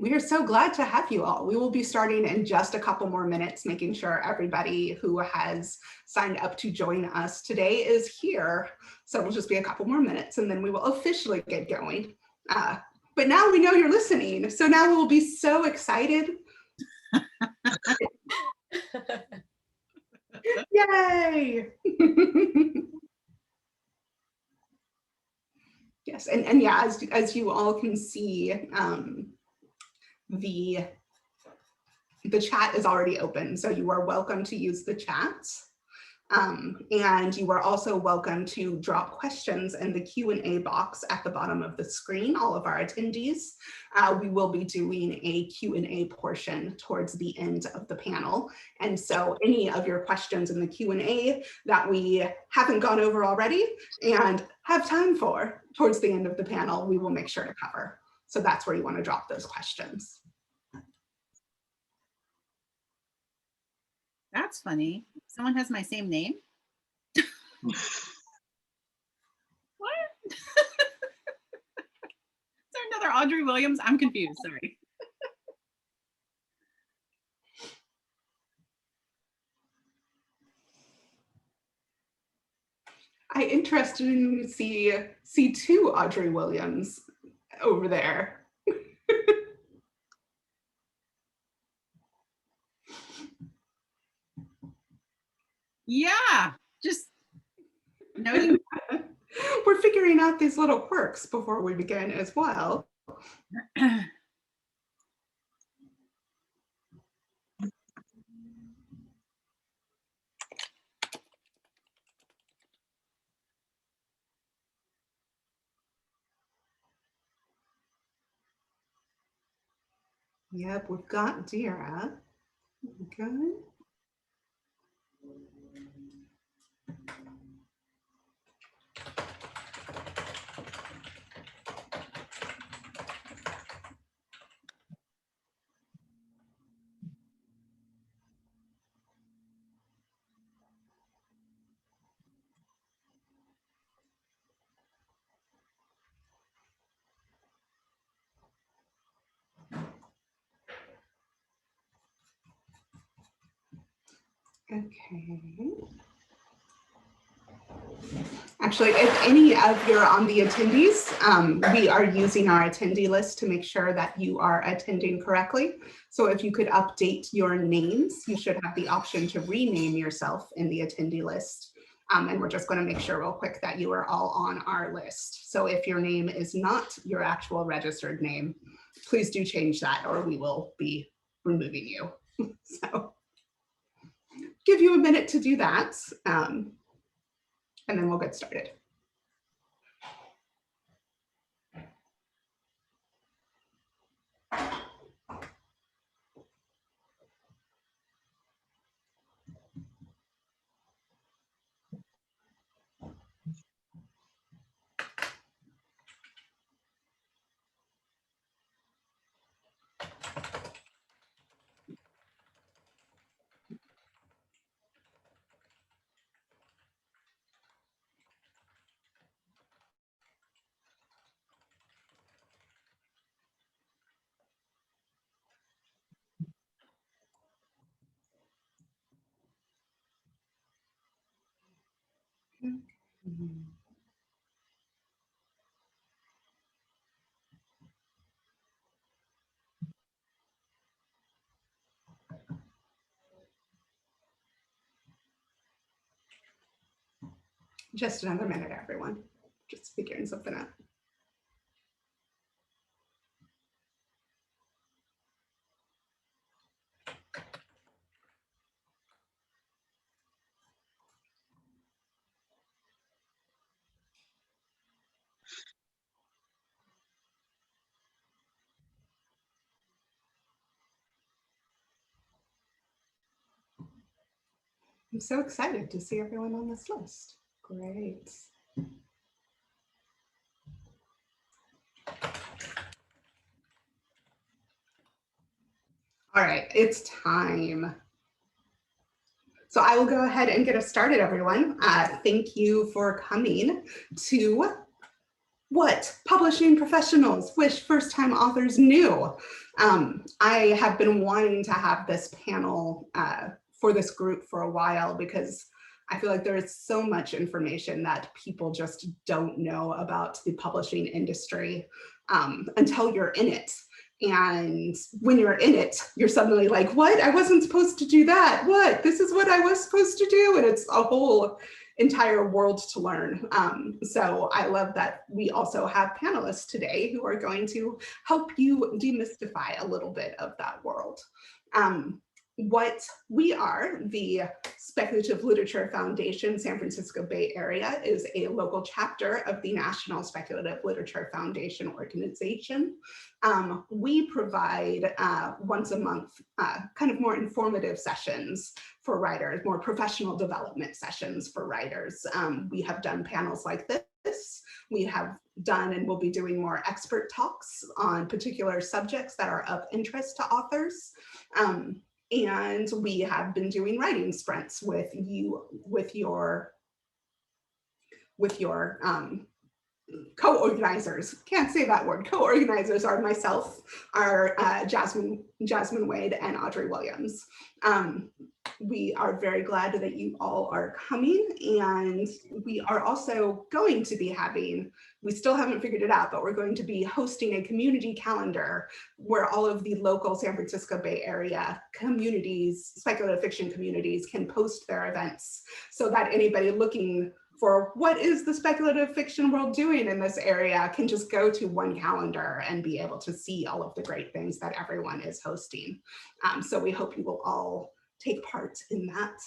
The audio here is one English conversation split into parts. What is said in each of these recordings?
We are so glad to have you all. We will be starting in just a couple more minutes, making sure everybody who has signed up to join us today is here. So it'll just be a couple more minutes and then we will officially get going. But now we know you're listening. So now we'll be so excited. Yay! Yes, and yeah, as you all can see, the chat is already open, so you are welcome to use the chat. And you are also welcome to drop questions in the Q&A box at the bottom of the screen, all of our attendees. We will be doing a Q&A portion towards the end of the panel. And so any of your questions in the Q&A that we haven't gone over already and have time for towards the end of the panel, we will make sure to cover. So that's where you want to drop those questions. That's funny. Someone has my same name. What? Is there another Audrey Williams? I'm confused, sorry. I interestingly see two Audrey Williams over there. Yeah, just noting. We're figuring out these little quirks before we begin as well. Yep, we've got Dira. Good. Okay. Actually, if any of you're on the attendees, we are using our attendee list to make sure that you are attending correctly. So if you could update your names, you should have the option to rename yourself in the attendee list. And we're just going to make sure real quick that you are all on our list. So if your name is not your actual registered name, please do change that or we will be removing you. So give you a minute to do that. And then we'll get started. Just another minute, everyone. Just figuring something out. I'm so excited to see everyone on this list. Great. All right, it's time. So I will go ahead and get us started, everyone. Thank you for coming to what publishing professionals wish first-time authors knew. I have been wanting to have this panel for this group for a while because I feel like there is so much information that people just don't know about the publishing industry until you're in it. And when you're in it, you're suddenly like, what? I wasn't supposed to do that. What? This is what I was supposed to do. And it's a whole entire world to learn. So I love that we also have panelists today who are going to help you demystify a little bit of that world. What we are, the Speculative Literature Foundation, San Francisco Bay Area, is a local chapter of the National Speculative Literature Foundation organization. We provide once a month kind of more informative sessions for writers, more professional development sessions for writers. We have done panels like this. We have done and will be doing more expert talks on particular subjects that are of interest to authors. And we have been doing writing sprints with you, with your co-organizers. Can't say that word. Co-organizers are myself, are Jasmine Wade and Audrey Williams. We are very glad that you all are coming, and we are also going to be having, we still haven't figured it out, but we're going to be hosting a community calendar where all of the local San Francisco Bay Area communities, speculative fiction communities, can post their events so that anybody looking for what is the speculative fiction world doing in this area can just go to one calendar and be able to see all of the great things that everyone is hosting. So we hope you will all take part in that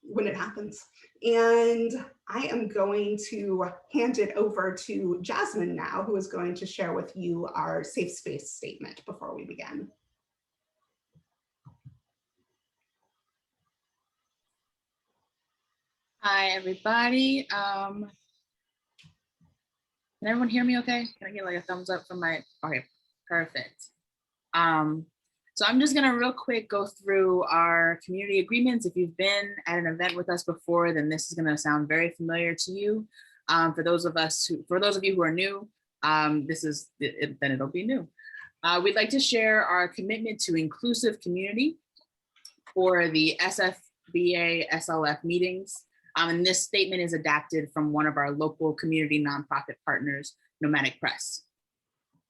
when it happens. And I am going to hand it over to Jasmine now, who is going to share with you our safe space statement before we begin. Hi, everybody. Can everyone hear me okay? Can I get like a thumbs up from my, okay, perfect. So I'm just gonna real quick go through our community agreements. If you've been at an event with us before, then this is gonna sound very familiar to you. For those of you who are new, then it'll be new. We'd like to share our commitment to inclusive community for the SFBA SLF meetings. And this statement is adapted from one of our local community nonprofit partners, Nomadic Press.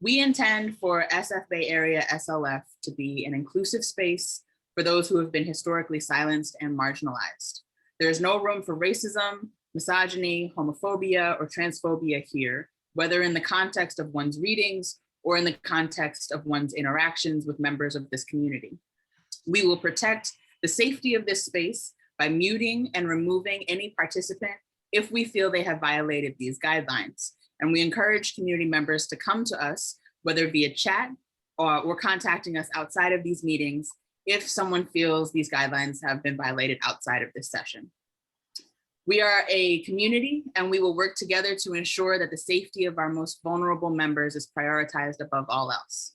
We intend for SF Bay Area SLF to be an inclusive space for those who have been historically silenced and marginalized. There is no room for racism, misogyny, homophobia, or transphobia here, whether in the context of one's readings or in the context of one's interactions with members of this community. We will protect the safety of this space by muting and removing any participant if we feel they have violated these guidelines. And we encourage community members to come to us, whether via chat or contacting us outside of these meetings if someone feels these guidelines have been violated outside of this session. We are a community, and we will work together to ensure that the safety of our most vulnerable members is prioritized above all else.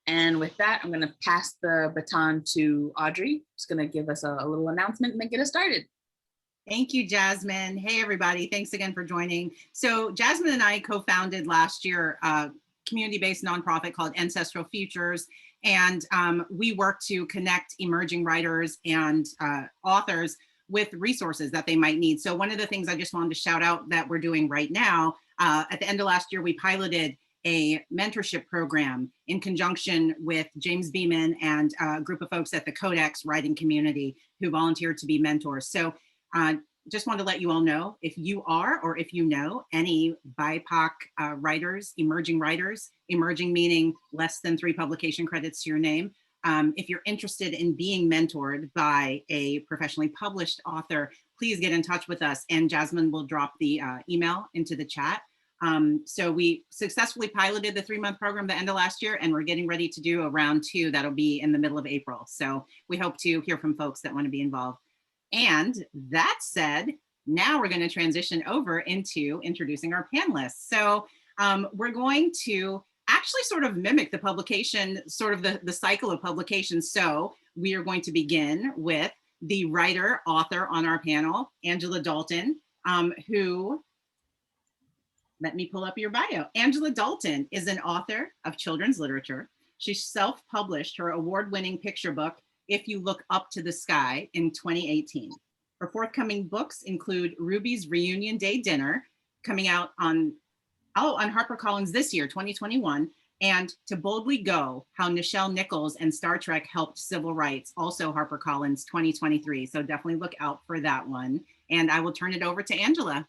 And with that, I'm gonna pass the baton to Audrey. She's gonna give us a little announcement and then get us started. Thank you, Jasmine. Hey, everybody. Thanks again for joining. So Jasmine and I co-founded last year a community-based nonprofit called Ancestral Futures. And we work to connect emerging writers and authors with resources that they might need. So one of the things I just wanted to shout out that we're doing right now, at the end of last year, we piloted a mentorship program in conjunction with James Beeman and a group of folks at the Codex writing community who volunteered to be mentors. So just want to let you all know, if you are or if you know any BIPOC writers, emerging meaning less than 3 publication credits to your name, if you're interested in being mentored by a professionally published author, please get in touch with us, and Jasmine will drop the email into the chat. So we successfully piloted the 3-month program the end of last year, and we're getting ready to do a round 2 that'll be in the middle of April. So we hope to hear from folks that want to be involved. And that said, now we're going to transition over into introducing our panelists. So we're going to actually sort of mimic the publication, sort of the cycle of publications. So we are going to begin with the writer, author on our panel, Angela Dalton, who Let me pull up your bio. Angela Dalton is an author of children's literature. She self-published her award-winning picture book, If You Look Up to the Sky, in 2018. Her forthcoming books include Ruby's Reunion Day Dinner, coming out on HarperCollins this year, 2021, and To Boldly Go, How Nichelle Nichols and Star Trek Helped Civil Rights, also HarperCollins 2023. So definitely look out for that one. And I will turn it over to Angela.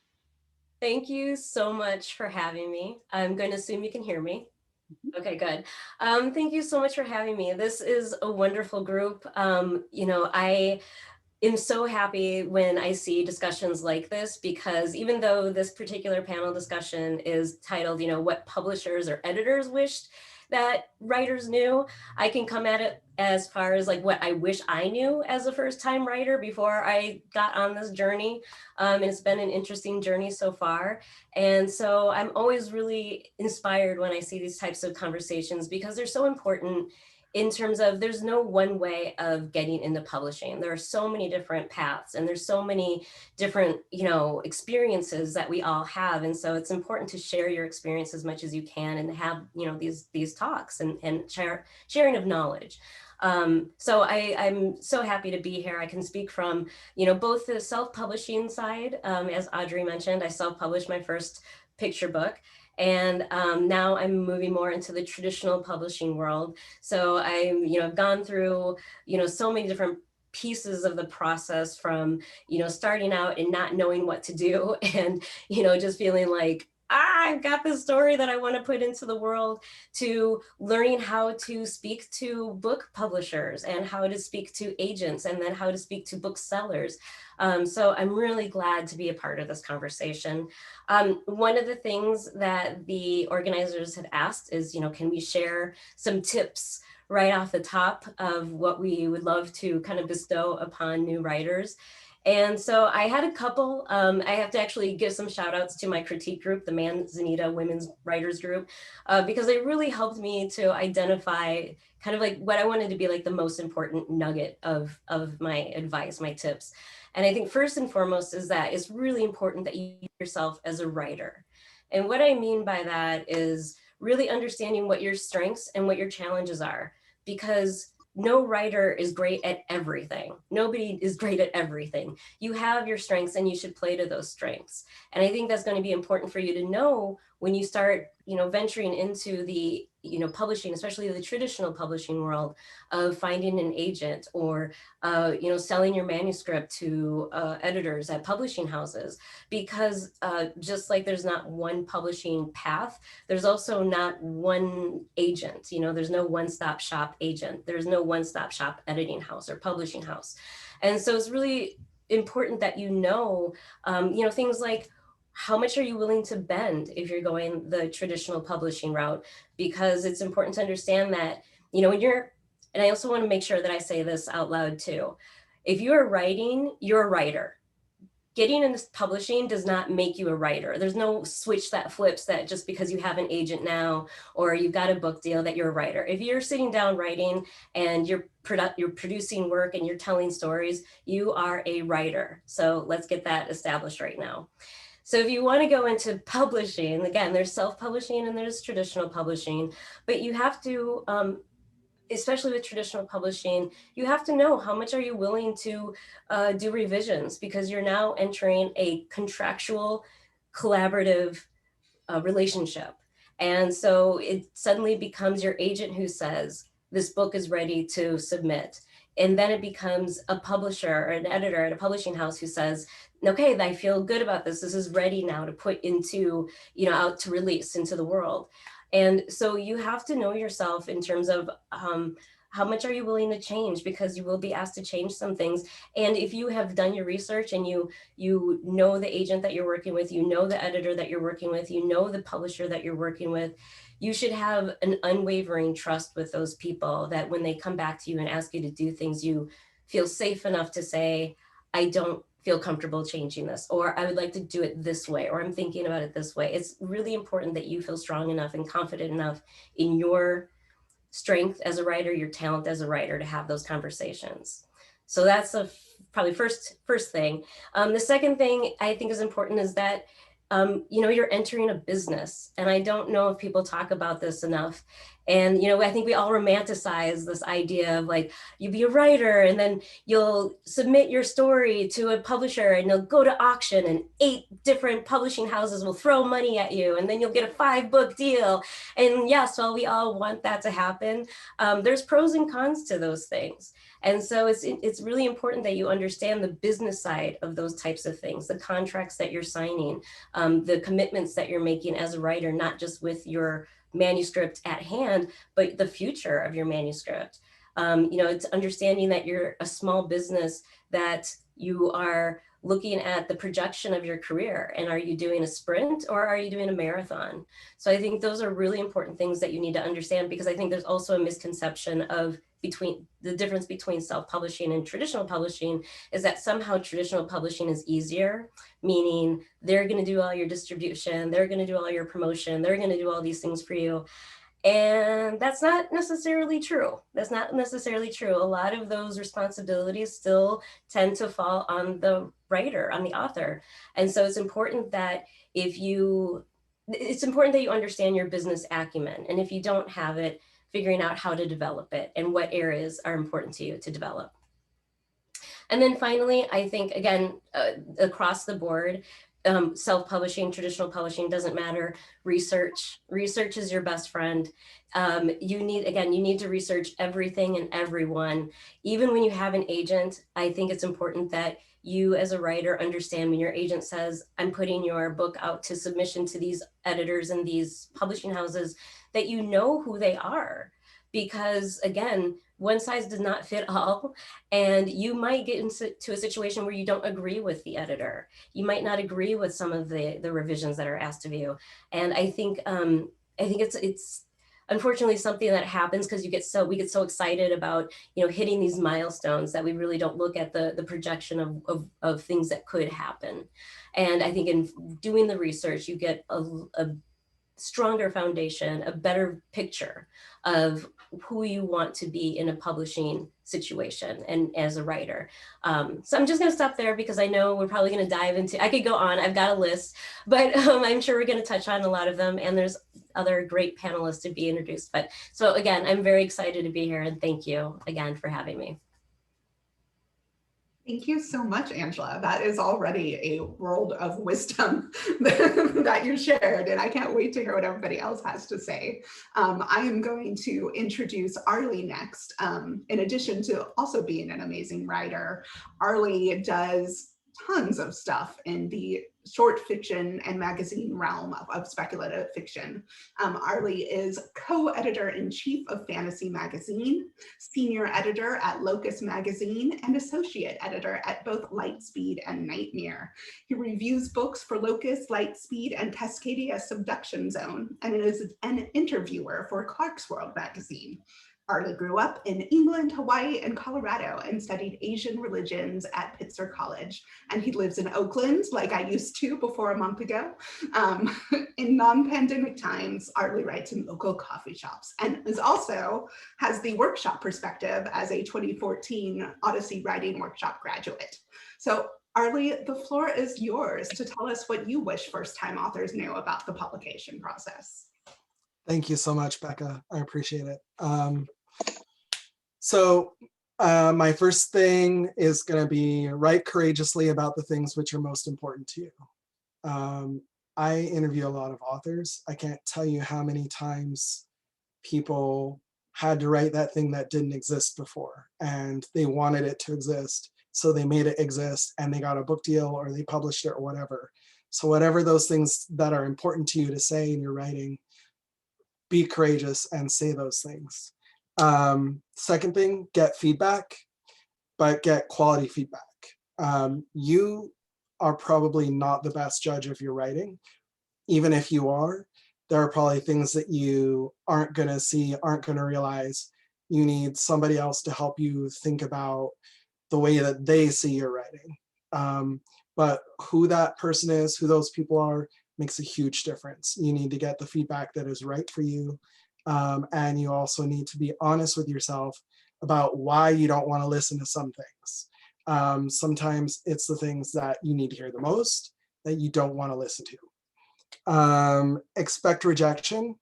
Thank you so much for having me. I'm going to assume you can hear me. Okay, good. Thank you so much for having me. This is a wonderful group. I am so happy when I see discussions like this, because even though this particular panel discussion is titled, what publishers or editors wished that writers knew, I can come at it as far as like what I wish I knew as a first-time writer before I got on this journey. And it's been an interesting journey so far. And so I'm always really inspired when I see these types of conversations, because they're so important in terms of there's no one way of getting into publishing. There are so many different paths, and there's so many different, experiences that we all have. And so it's important to share your experience as much as you can, and have, these talks and sharing of knowledge. So I'm so happy to be here. I can speak from, both the self-publishing side. As Audrey mentioned, I self-published my first picture book. And now I'm moving more into the traditional publishing world. So I've gone through, so many different pieces of the process, from, starting out and not knowing what to do, and, just feeling like, I've got this story that I want to put into the world, to learning how to speak to book publishers and how to speak to agents, and then how to speak to booksellers. So I'm really glad to be a part of this conversation. One of the things that the organizers had asked is, can we share some tips right off the top of what we would love to kind of bestow upon new writers? And so I had a couple. I have to actually give some shout outs to my critique group, the Manzanita Women's Writers Group, because they really helped me to identify kind of like what I wanted to be like the most important nugget of my advice, my tips. And I think first and foremost is that it's really important that you use yourself as a writer. And what I mean by that is really understanding what your strengths and what your challenges are, because no writer is great at everything. Nobody is great at everything. You have your strengths, and you should play to those strengths. And I think that's going to be important for you to know when you start, venturing into the, publishing, especially the traditional publishing world, of finding an agent, or, selling your manuscript to editors at publishing houses. Because just like there's not one publishing path, there's also not one agent. There's no one-stop shop agent. There's no one-stop shop editing house or publishing house. And so it's really important that things like, how much are you willing to bend if you're going the traditional publishing route? Because it's important to understand that, when you're, and I also want to make sure that I say this out loud too. If you're writing, you're a writer. Getting into publishing does not make you a writer. There's no switch that flips that just because you have an agent now, or you've got a book deal, that you're a writer. If you're sitting down writing and you're producing work and you're telling stories, you are a writer. So let's get that established right now. So if you want to go into publishing, again, there's self-publishing and there's traditional publishing, but you have to, especially with traditional publishing, you have to know how much are you willing to do revisions, because you're now entering a contractual, collaborative relationship. And so it suddenly becomes your agent who says, this book is ready to submit. And then it becomes a publisher or an editor at a publishing house who says, okay, I feel good about this. This is ready now to put into, out to release into the world. And so you have to know yourself in terms of how much are you willing to change, because you will be asked to change some things. And if you have done your research and you know the agent that you're working with, you know the editor that you're working with, you know the publisher that you're working with, you should have an unwavering trust with those people, that when they come back to you and ask you to do things, you feel safe enough to say, I don't feel comfortable changing this, or I would like to do it this way, or I'm thinking about it this way. It's really important that you feel strong enough and confident enough in your strength as a writer, your talent as a writer, to have those conversations. So that's probably first thing. The second thing I think is important is that you're entering a business. And I don't know if people talk about this enough. And, I think we all romanticize this idea of like, you be a writer and then you'll submit your story to a publisher and you'll go to auction and 8 different publishing houses will throw money at you and then you'll get a 5-book deal. And yes, while we all want that to happen, there's pros and cons to those things. And so it's really important that you understand the business side of those types of things, the contracts that you're signing, the commitments that you're making as a writer, not just with your manuscript at hand, but the future of your manuscript. It's understanding that you're a small business, that you are looking at the projection of your career. And are you doing a sprint or are you doing a marathon? So I think those are really important things that you need to understand, because I think there's also a misconception of the difference between self-publishing and traditional publishing is that somehow traditional publishing is easier, meaning they're going to do all your distribution, they're going to do all your promotion, they're going to do all these things for you. And that's not necessarily true. That's not necessarily true. A lot of those responsibilities still tend to fall on the writer, on the author. And so it's important that you understand your business acumen. And if you don't have it, figuring out how to develop it and what areas are important to you to develop. And then finally, I think, again, across the board, self-publishing, traditional publishing, doesn't matter. Research is your best friend. You need to research everything and everyone. Even when you have an agent, I think it's important that you as a writer understand when your agent says, I'm putting your book out to submission to these editors and these publishing houses, that you know who they are. Because again, one size does not fit all, and you might get into a situation where you don't agree with the editor. You might not agree with some of the revisions that are asked of you. And I think it's unfortunately something that happens because we get so excited about hitting these milestones that we really don't look at the projection of things that could happen. And I think in doing the research, you get a stronger foundation, a better picture of who you want to be in a publishing situation and as a writer. So I'm just going to stop there because I know we're probably going to dive into, I could go on, I've got a list, but I'm sure we're going to touch on a lot of them, and there's other great panelists to be introduced. But so again, I'm very excited to be here, and thank you again for having me. Thank you so much, Angela. That is already a world of wisdom that you shared, and I can't wait to hear what everybody else has to say. I am going to introduce Arlie next. In addition to also being an amazing writer, Arlie does tons of stuff in the short fiction and magazine realm of speculative fiction. Arlie is co-editor-in-chief of Fantasy Magazine, senior editor at Locus Magazine, and associate editor at both Lightspeed and Nightmare. He reviews books for Locus, Lightspeed, and Cascadia Subduction Zone, and is an interviewer for Clarkesworld Magazine. Arlie grew up in England, Hawaii, and Colorado and studied Asian religions at Pitzer College. And he lives in Oakland, like I used to before a month ago. In non-pandemic times, Arlie writes in local coffee shops and has the workshop perspective as a 2014 Odyssey Writing Workshop graduate. So Arlie, the floor is yours to tell us what you wish first-time authors knew about the publication process. Thank you so much, Becca. I appreciate it. So my first thing is going to be write courageously about the things which are most important to you. I interview a lot of authors. I can't tell you how many times people had to write that thing that didn't exist before, and they wanted it to exist. So they made it exist and they got a book deal or they published it or whatever. So whatever those things that are important to you to say in your writing, be courageous and say those things. Second thing, get feedback, but get quality feedback. You are probably not the best judge of your writing. Even if you are, there are probably things that you aren't going to see, aren't going to realize. You need somebody else to help you think about the way that they see your writing. But who that person is, who those people are, makes a huge difference. You need to get the feedback that is right for you. And you also need to be honest with yourself about why you don't want to listen to some things. Sometimes it's the things that you need to hear the most that you don't want to listen to. Expect rejection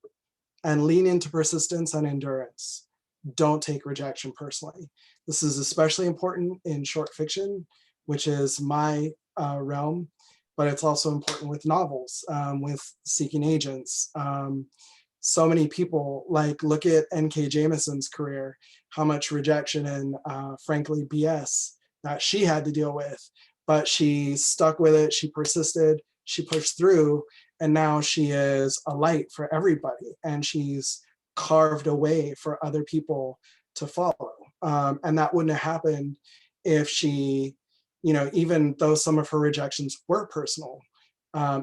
and lean into persistence and endurance. Don't take rejection personally. This is especially important in short fiction, which is my realm, but it's also important with novels, with Seeking Agents. So many people, like, look at N.K. Jamison's career, how much rejection and frankly BS that she had to deal with, but she stuck with it, she persisted, she pushed through, and now she is a light for everybody, and she's carved a way for other people to follow. And that wouldn't have happened if she, even though some of her rejections were personal,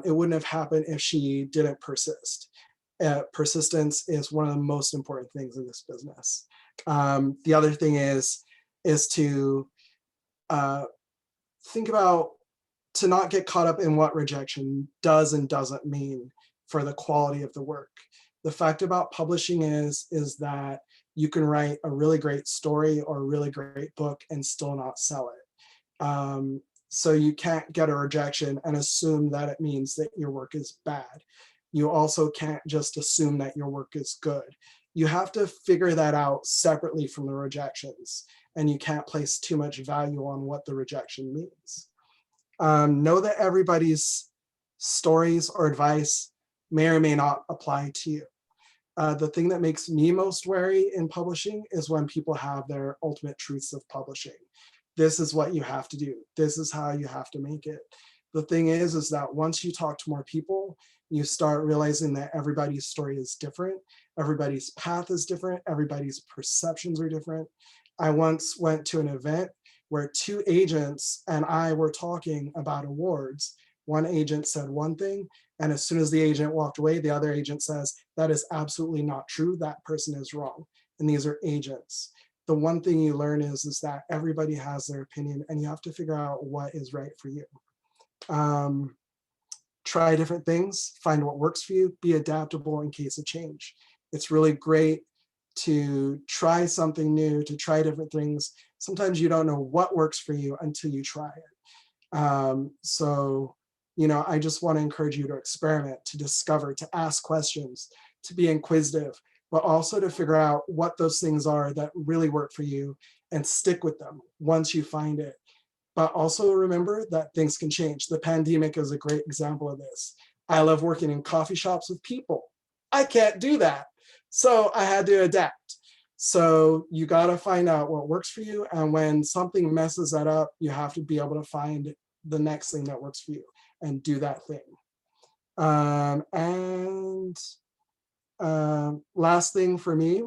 it wouldn't have happened if she didn't persist. Persistence is one of the most important things in this business. The other thing is to think about, to not get caught up in what rejection does and doesn't mean for the quality of the work. The fact about publishing is that you can write a really great story or a really great book and still not sell it. So you can't get a rejection and assume that it means that your work is bad. You also can't just assume that your work is good. You have to figure that out separately from the rejections, and you can't place too much value on what the rejection means. Know that everybody's stories or advice may or may not apply to you. The thing that makes me most wary in publishing is when people have their ultimate truths of publishing. This is what you have to do. This is how you have to make it. The thing is that once you talk to more people, you start realizing that everybody's story is different. Everybody's path is different. Everybody's perceptions are different. I once went to an event where two agents and I were talking about awards. One agent said one thing, and as soon as the agent walked away, the other agent says, that is absolutely not true. That person is wrong. And these are agents. The one thing you learn is that everybody has their opinion, and you have to figure out what is right for you. Try different things, find what works for you, be adaptable in case of change. It's really great to try something new, to try different things. Sometimes you don't know what works for you until you try it. So, I just want to encourage you to experiment, to discover, to ask questions, to be inquisitive, but also to figure out what those things are that really work for you and stick with them once you find it. But also remember that things can change. The pandemic is a great example of this. I love working in coffee shops with people. I can't do that. So I had to adapt. So you got to find out what works for you. And when something messes that up, you have to be able to find the next thing that works for you and do that thing. Last thing for me,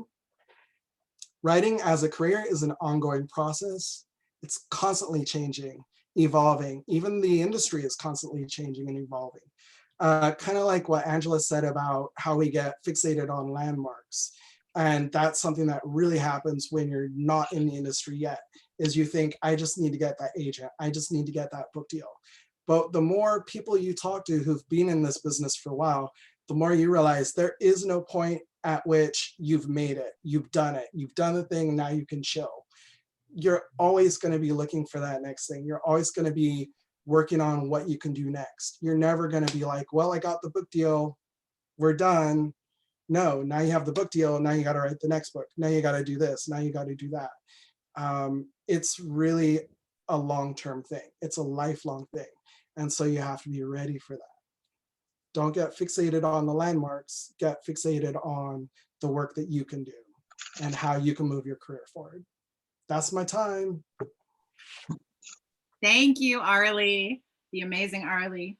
writing as a career is an ongoing process. It's constantly changing, evolving. Even the industry is constantly changing and evolving. Kind of like what Angela said about how we get fixated on landmarks. And that's something that really happens when you're not in the industry yet, is you think, I just need to get that agent. I just need to get that book deal. But the more people you talk to who've been in this business for a while, the more you realize there is no point at which you've made it. You've done it. You've done the thing, now you can chill. You're always going to be looking for that next thing. You're always going to be working on what you can do next. You're never going to be like, well, I got the book deal, we're done. No, now you have the book deal, now you got to write the next book. Now you got to do this, now you got to do that. It's really a long-term thing. It's a lifelong thing. And so you have to be ready for that. Don't get fixated on the landmarks, get fixated on the work that you can do and how you can move your career forward. That's my time. Thank you, Arlie, the amazing Arlie.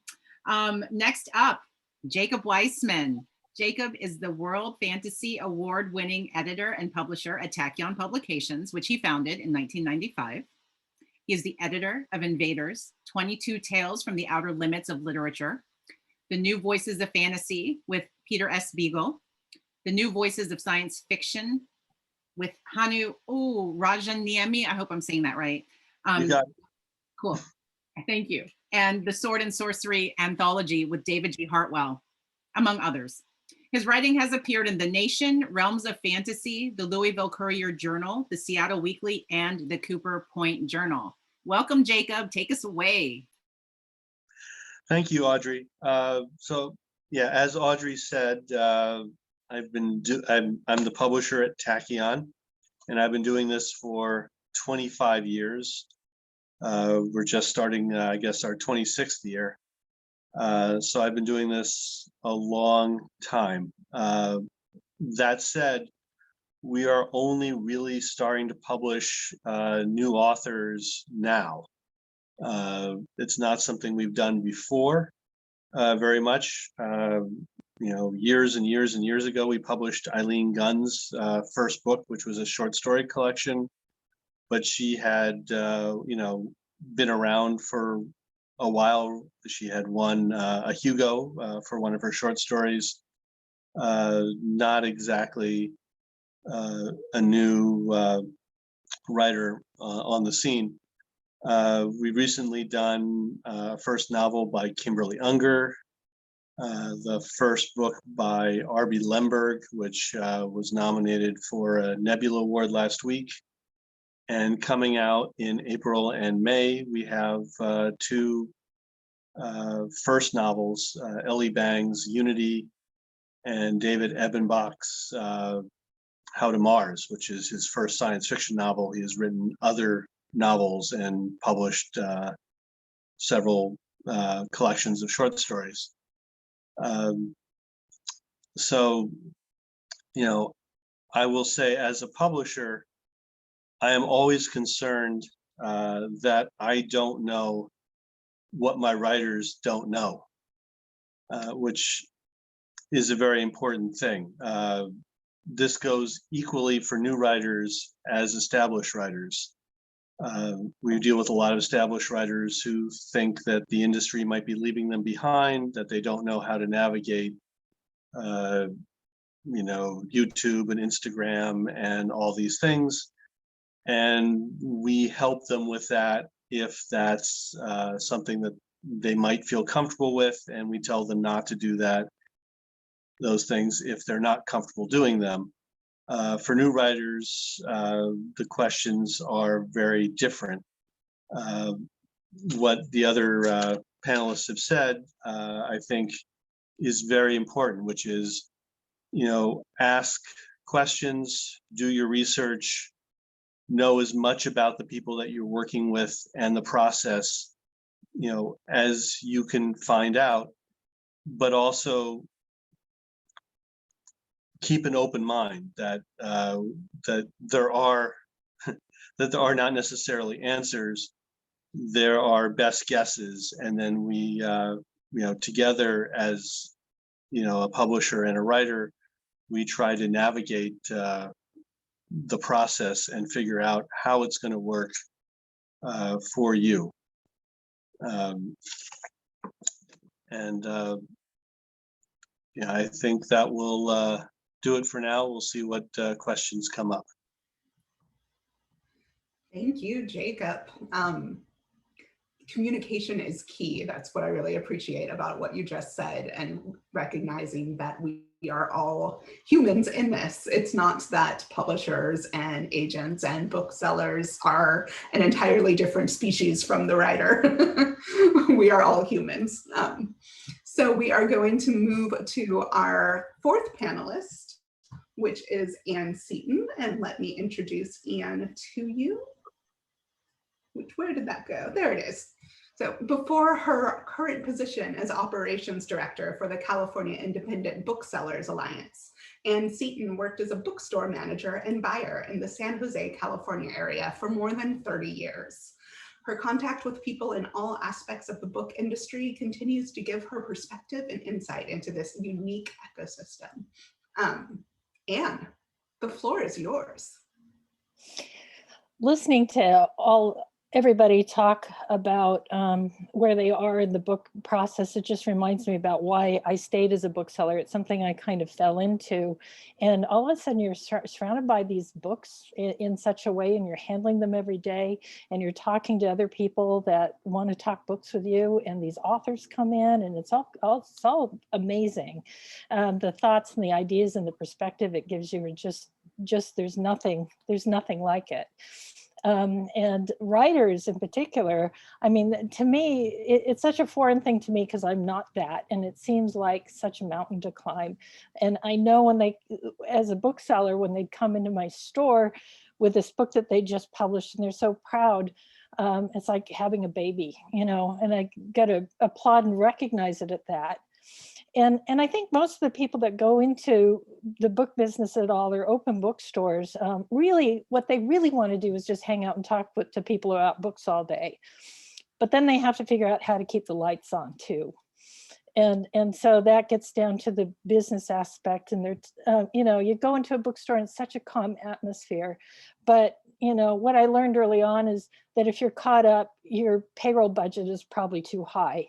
Next up, Jacob Weissman. Jacob is the World Fantasy Award-winning editor and publisher at Tachyon Publications, which he founded in 1995. He is the editor of Invaders, 22 Tales from the Outer Limits of Literature, The New Voices of Fantasy with Peter S. Beagle, The New Voices of Science Fiction with Hanu Rajaniemi. I hope I'm saying that right. You got it. Cool. Thank you. And the Sword and Sorcery Anthology with David G. Hartwell, among others. His writing has appeared in The Nation, Realms of Fantasy, the Louisville Courier Journal, the Seattle Weekly, and the Cooper Point Journal. Welcome, Jacob. Take us away. Thank you, Audrey. Yeah, as Audrey said, I'm the publisher at Tachyon, and I've been doing this for 25 years. We're just starting, I guess, our 26th year. So I've been doing this a long time. That said, we are only really starting to publish new authors now. It's not something we've done before very much. You know, years and years and years ago, we published Eileen Gunn's first book, which was a short story collection, but she had, you know, been around for a while. She had won a Hugo for one of her short stories. Not exactly a new writer on the scene. We recently done a first novel by Kimberly Unger, the first book by R.B. Lemberg, which was nominated for a Nebula Award last week. And coming out in April and May, we have two first novels, Ellie Bang's Unity and David Ebenbach's How to Mars, which is his first science fiction novel. He has written other novels and published several collections of short stories. So, you know, I will say as a publisher, I am always concerned that I don't know what my writers don't know, which is a very important thing. This goes equally for new writers as established writers. We deal with a lot of established writers who think that the industry might be leaving them behind, that they don't know how to navigate, you know, YouTube and Instagram and all these things. And we help them with that if that's something that they might feel comfortable with, and we tell them not to do those things if they're not comfortable doing them. For new writers, the questions are very different. What the other panelists have said, I think, is very important, which is, you know, ask questions, do your research, know as much about the people that you're working with and the process, you know, as you can find out, but also keep an open mind that that there are that there are not necessarily answers. There are best guesses, and then we, you know, together as, you know, a publisher and a writer, we try to navigate the process and figure out how it's going to work for you. Yeah, I think that will do it for now. We'll see what questions come up. Thank you, Jacob. Communication is key. That's what I really appreciate about what you just said, and recognizing that we are all humans in this. It's not that publishers and agents and booksellers are an entirely different species from the writer. We are all humans. So we are going to move to our fourth panelist, which is Anne Seaton. And let me introduce Anne to you. Where did that go? There it is. So before her current position as operations director for the California Independent Booksellers Alliance, Anne Seaton worked as a bookstore manager and buyer in the San Jose, California area for more than 30 years. Her contact with people in all aspects of the book industry continues to give her perspective and insight into this unique ecosystem. Anne, the floor is yours. Listening to everybody talk about where they are in the book process, it just reminds me about why I stayed as a bookseller. It's something I kind of fell into, and all of a sudden you're surrounded by these books in such a way, and you're handling them every day, and you're talking to other people that want to talk books with you, and these authors come in, and it's all amazing. The thoughts and the ideas and the perspective it gives you are just there's nothing like it. And writers in particular, I mean, to me, it's such a foreign thing to me because I'm not that. And it seems like such a mountain to climb. And I know when they, as a bookseller, when they come into my store with this book that they just published and they're so proud, it's like having a baby, you know, and I got to applaud and recognize it at that. And I think most of the people that go into the book business at all, they're open bookstores, really what they really want to do is just hang out and talk to people about books all day. But then they have to figure out how to keep the lights on too. And so that gets down to the business aspect. And they're, you know, you go into a bookstore and it's such a calm atmosphere. But, you know, what I learned early on is that if you're caught up, your payroll budget is probably too high.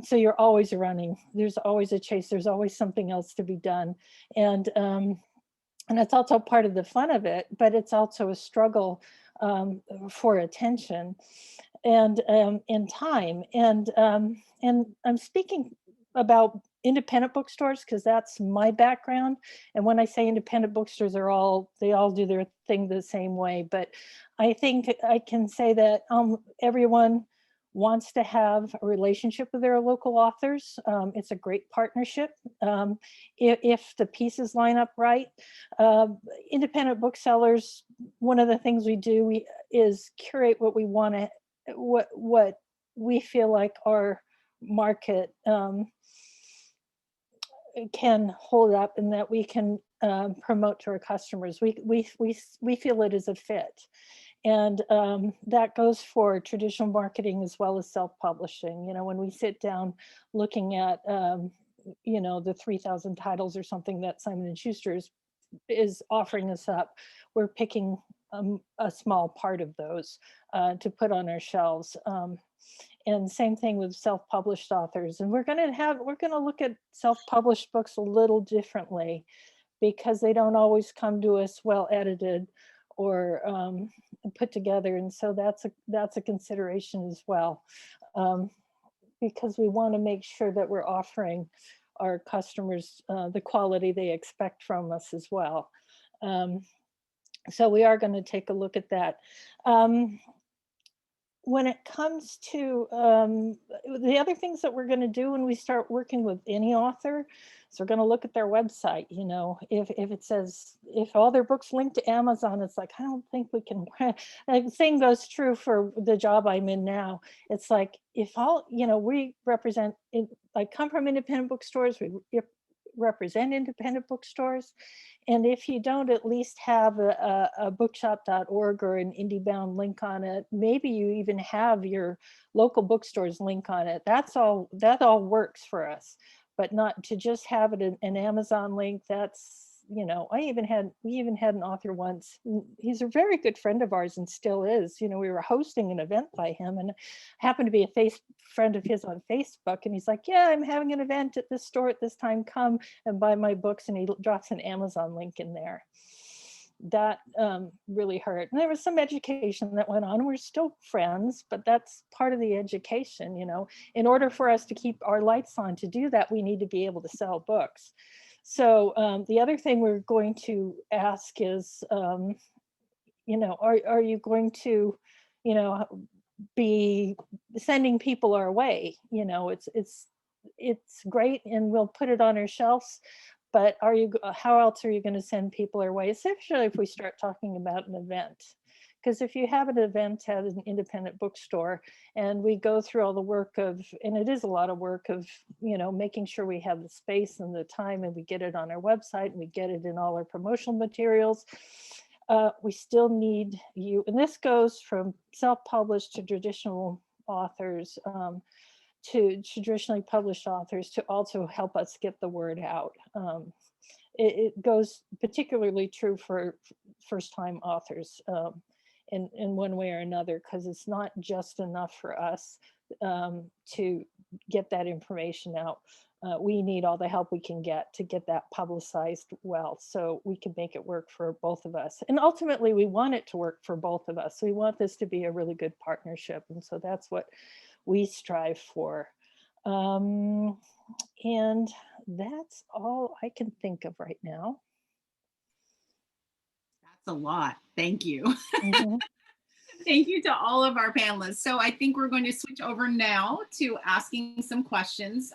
So you're always running. There's always a chase. There's always something else to be done. And it's also part of the fun of it, but it's also a struggle for attention and in time. And I'm speaking about independent bookstores because that's my background. And when I say independent bookstores they all do their thing the same way. But I think I can say that everyone wants to have a relationship with their local authors. It's a great partnership. If the pieces line up right, independent booksellers, one of the things we do is curate what we want to, what we feel like our market can hold up and that we can promote to our customers. We feel it is a fit. And that goes for traditional marketing as well as self-publishing. You know, when we sit down looking at, you know, the 3,000 titles or something that Simon & Schuster is offering us up, we're picking a small part of those to put on our shelves. And same thing with self-published authors. And we're going to look at self-published books a little differently because they don't always come to us well edited or put together. And so that's a consideration as well, because we want to make sure that we're offering our customers the quality they expect from us as well. So we are going to take a look at that. When it comes to the other things that we're going to do when we start working with any author, so we're going to look at their website. You know, if it says, if all their books link to Amazon, it's like, I don't think we can. The same goes true for the job I'm in now. It's like, if all, you know, we represent, I come from independent bookstores, we represent independent bookstores. And if you don't at least have a bookshop.org or an IndieBound link on it, maybe you even have your local bookstore's link on it. That all works for us, but not to just have it an Amazon link. That's, you know, we even had an author once. He's a very good friend of ours and still is. You know, we were hosting an event by him and happened to be a friend of his on Facebook. And he's like, yeah, I'm having an event at this store at this time. Come and buy my books. And he drops an Amazon link in there. That really hurt. And there was some education that went on. We're still friends, but that's part of the education. You know, in order for us to keep our lights on to do that, we need to be able to sell books. So the other thing we're going to ask is, you know, are you going to, you know, be sending people our way? You know, it's great and we'll put it on our shelves, but how else are you going to send people our way? Especially if we start talking about an event. Because if you have an event at an independent bookstore and we go through all the work of, and it is a lot of work of, you know, making sure we have the space and the time and we get it on our website and we get it in all our promotional materials, we still need you. And this goes from self-published to traditional authors, to traditionally published authors to also help us get the word out. It goes particularly true for first-time authors. In one way or another, because it's not just enough for us to get that information out. We need all the help we can get to get that publicized well, so we can make it work for both of us. And ultimately, we want it to work for both of us. We want this to be a really good partnership, and so that's what we strive for. And that's all I can think of right now. That's a lot. Thank you. Mhm. Thank you to all of our panelists. So I think we're going to switch over now to asking some questions.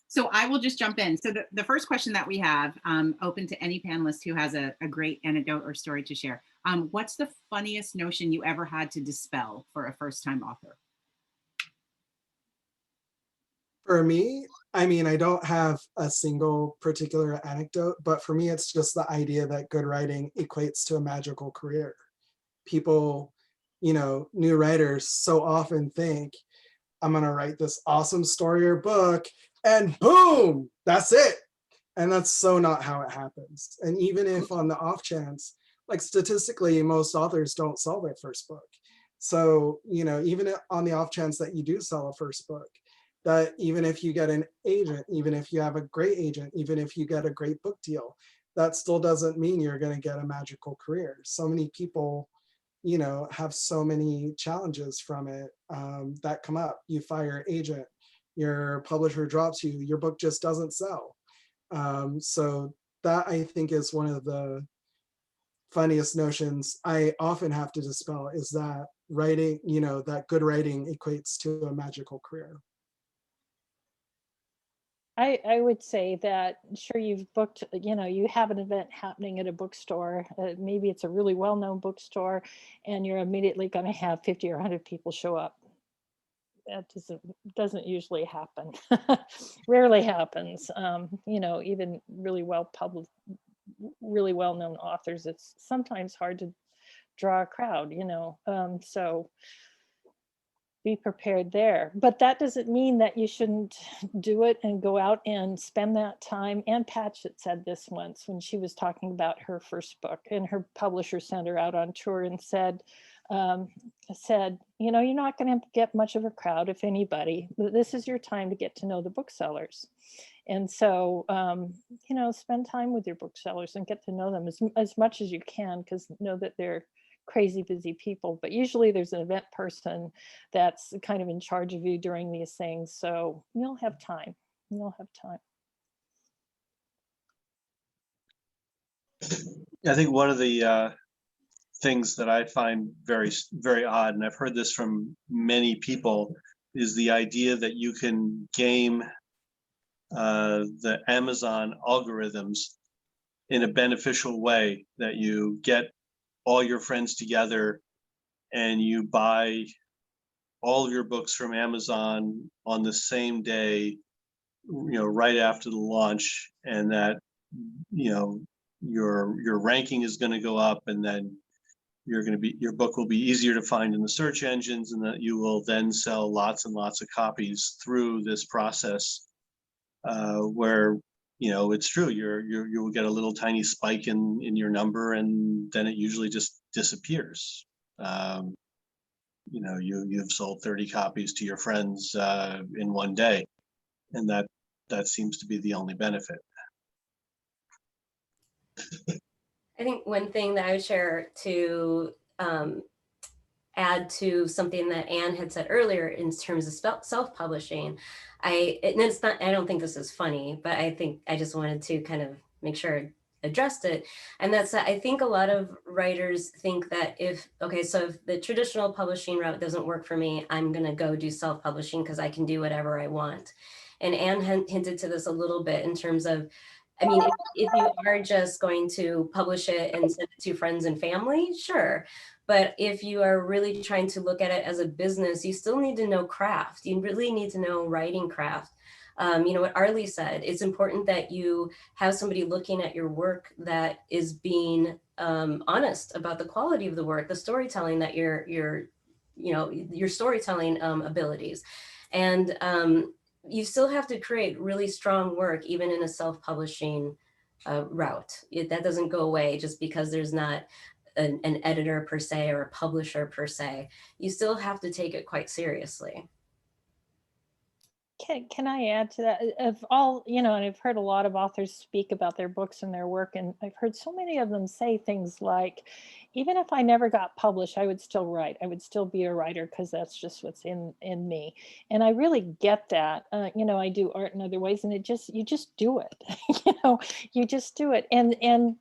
So I will just jump in. So the first question that we have, open to any panelist who has a great anecdote or story to share. What's the funniest notion you ever had to dispel for a first-time author? For me, I mean, I don't have a single particular anecdote, but for me, it's just the idea that good writing equates to a magical career. People, new writers so often think, I'm going to write this awesome story or book, and boom, that's it. And that's so not how it happens. And even if on the off chance, like statistically, most authors don't sell their first book. So, even on the off chance that you do sell a first book, that even if you get an agent, even if you have a great agent, even if you get a great book deal, that still doesn't mean you're going to get a magical career. So many people, have so many challenges from it that come up. You fire your agent, your publisher drops you, your book just doesn't sell. So that I think is one of the funniest notions I often have to dispel, is that writing, that good writing equates to a magical career. I would say that sure, you've booked, you have an event happening at a bookstore. Maybe it's a really well-known bookstore, and you're immediately going to have 50 or 100 people show up. That doesn't usually happen. Rarely happens. Even really really well-known authors, it's sometimes hard to draw a crowd. So be prepared there. But that doesn't mean that you shouldn't do it and go out and spend that time. Ann Patchett said this once when she was talking about her first book, and her publisher sent her out on tour and said, you're not going to get much of a crowd, if anybody. This is your time to get to know the booksellers. And so, spend time with your booksellers and get to know them as much as you can, because know that they're crazy busy people, but usually there's an event person that's kind of in charge of you during these things. So you'll have time. I think one of the things that I find very, very odd, and I've heard this from many people, is the idea that you can game the Amazon algorithms in a beneficial way, that you get all your friends together and you buy all of your books from Amazon on the same day, right after the launch, and that, your ranking is going to go up, and then your book will be easier to find in the search engines, and that you will then sell lots and lots of copies through this process, where it's true, you will get a little tiny spike in your number, and then it usually just disappears. You've sold 30 copies to your friends in one day, and that seems to be the only benefit. I think one thing that I would share to add to something that Anne had said earlier in terms of self-publishing, I don't think this is funny, but I just wanted to kind of make sure I addressed it. And that's that I think a lot of writers think that if the traditional publishing route doesn't work for me, I'm going to go do self-publishing because I can do whatever I want. And Anne hinted to this a little bit in terms of, if you are just going to publish it and send it to friends and family, sure. But if you are really trying to look at it as a business, you still need to know craft. You really need to know writing craft. What Arlie said, it's important that you have somebody looking at your work that is being honest about the quality of the work, the storytelling that your storytelling abilities. And you still have to create really strong work, even in a self-publishing route. That doesn't go away just because there's not an editor per se or a publisher per se. You still have to take it quite seriously. Can I add to that? Of all, and I've heard a lot of authors speak about their books and their work, and I've heard so many of them say things like, even if I never got published, I would still write. I would still be a writer because that's just what's in me. And I really get that. I do art in other ways, and you just do it. You just do it. And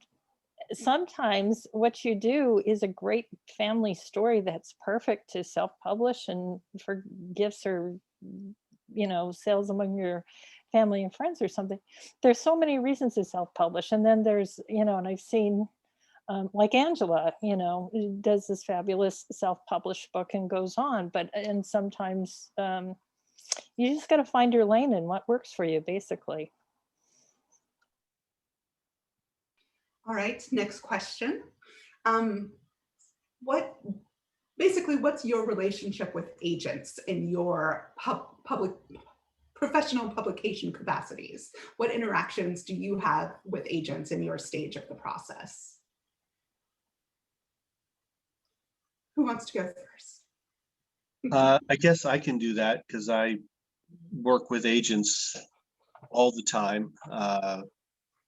sometimes what you do is a great family story that's perfect to self-publish and for gifts or, sales among your family and friends or something. There's so many reasons to self-publish. And then there's, and I've seen like Angela, does this fabulous self-published book and goes on. And sometimes you just got to find your lane and what works for you, basically. All right, next question. What's your relationship with agents in your public professional publication capacities? What interactions do you have with agents in your stage of the process? Who wants to go first? I guess I can do that because I work with agents all the time.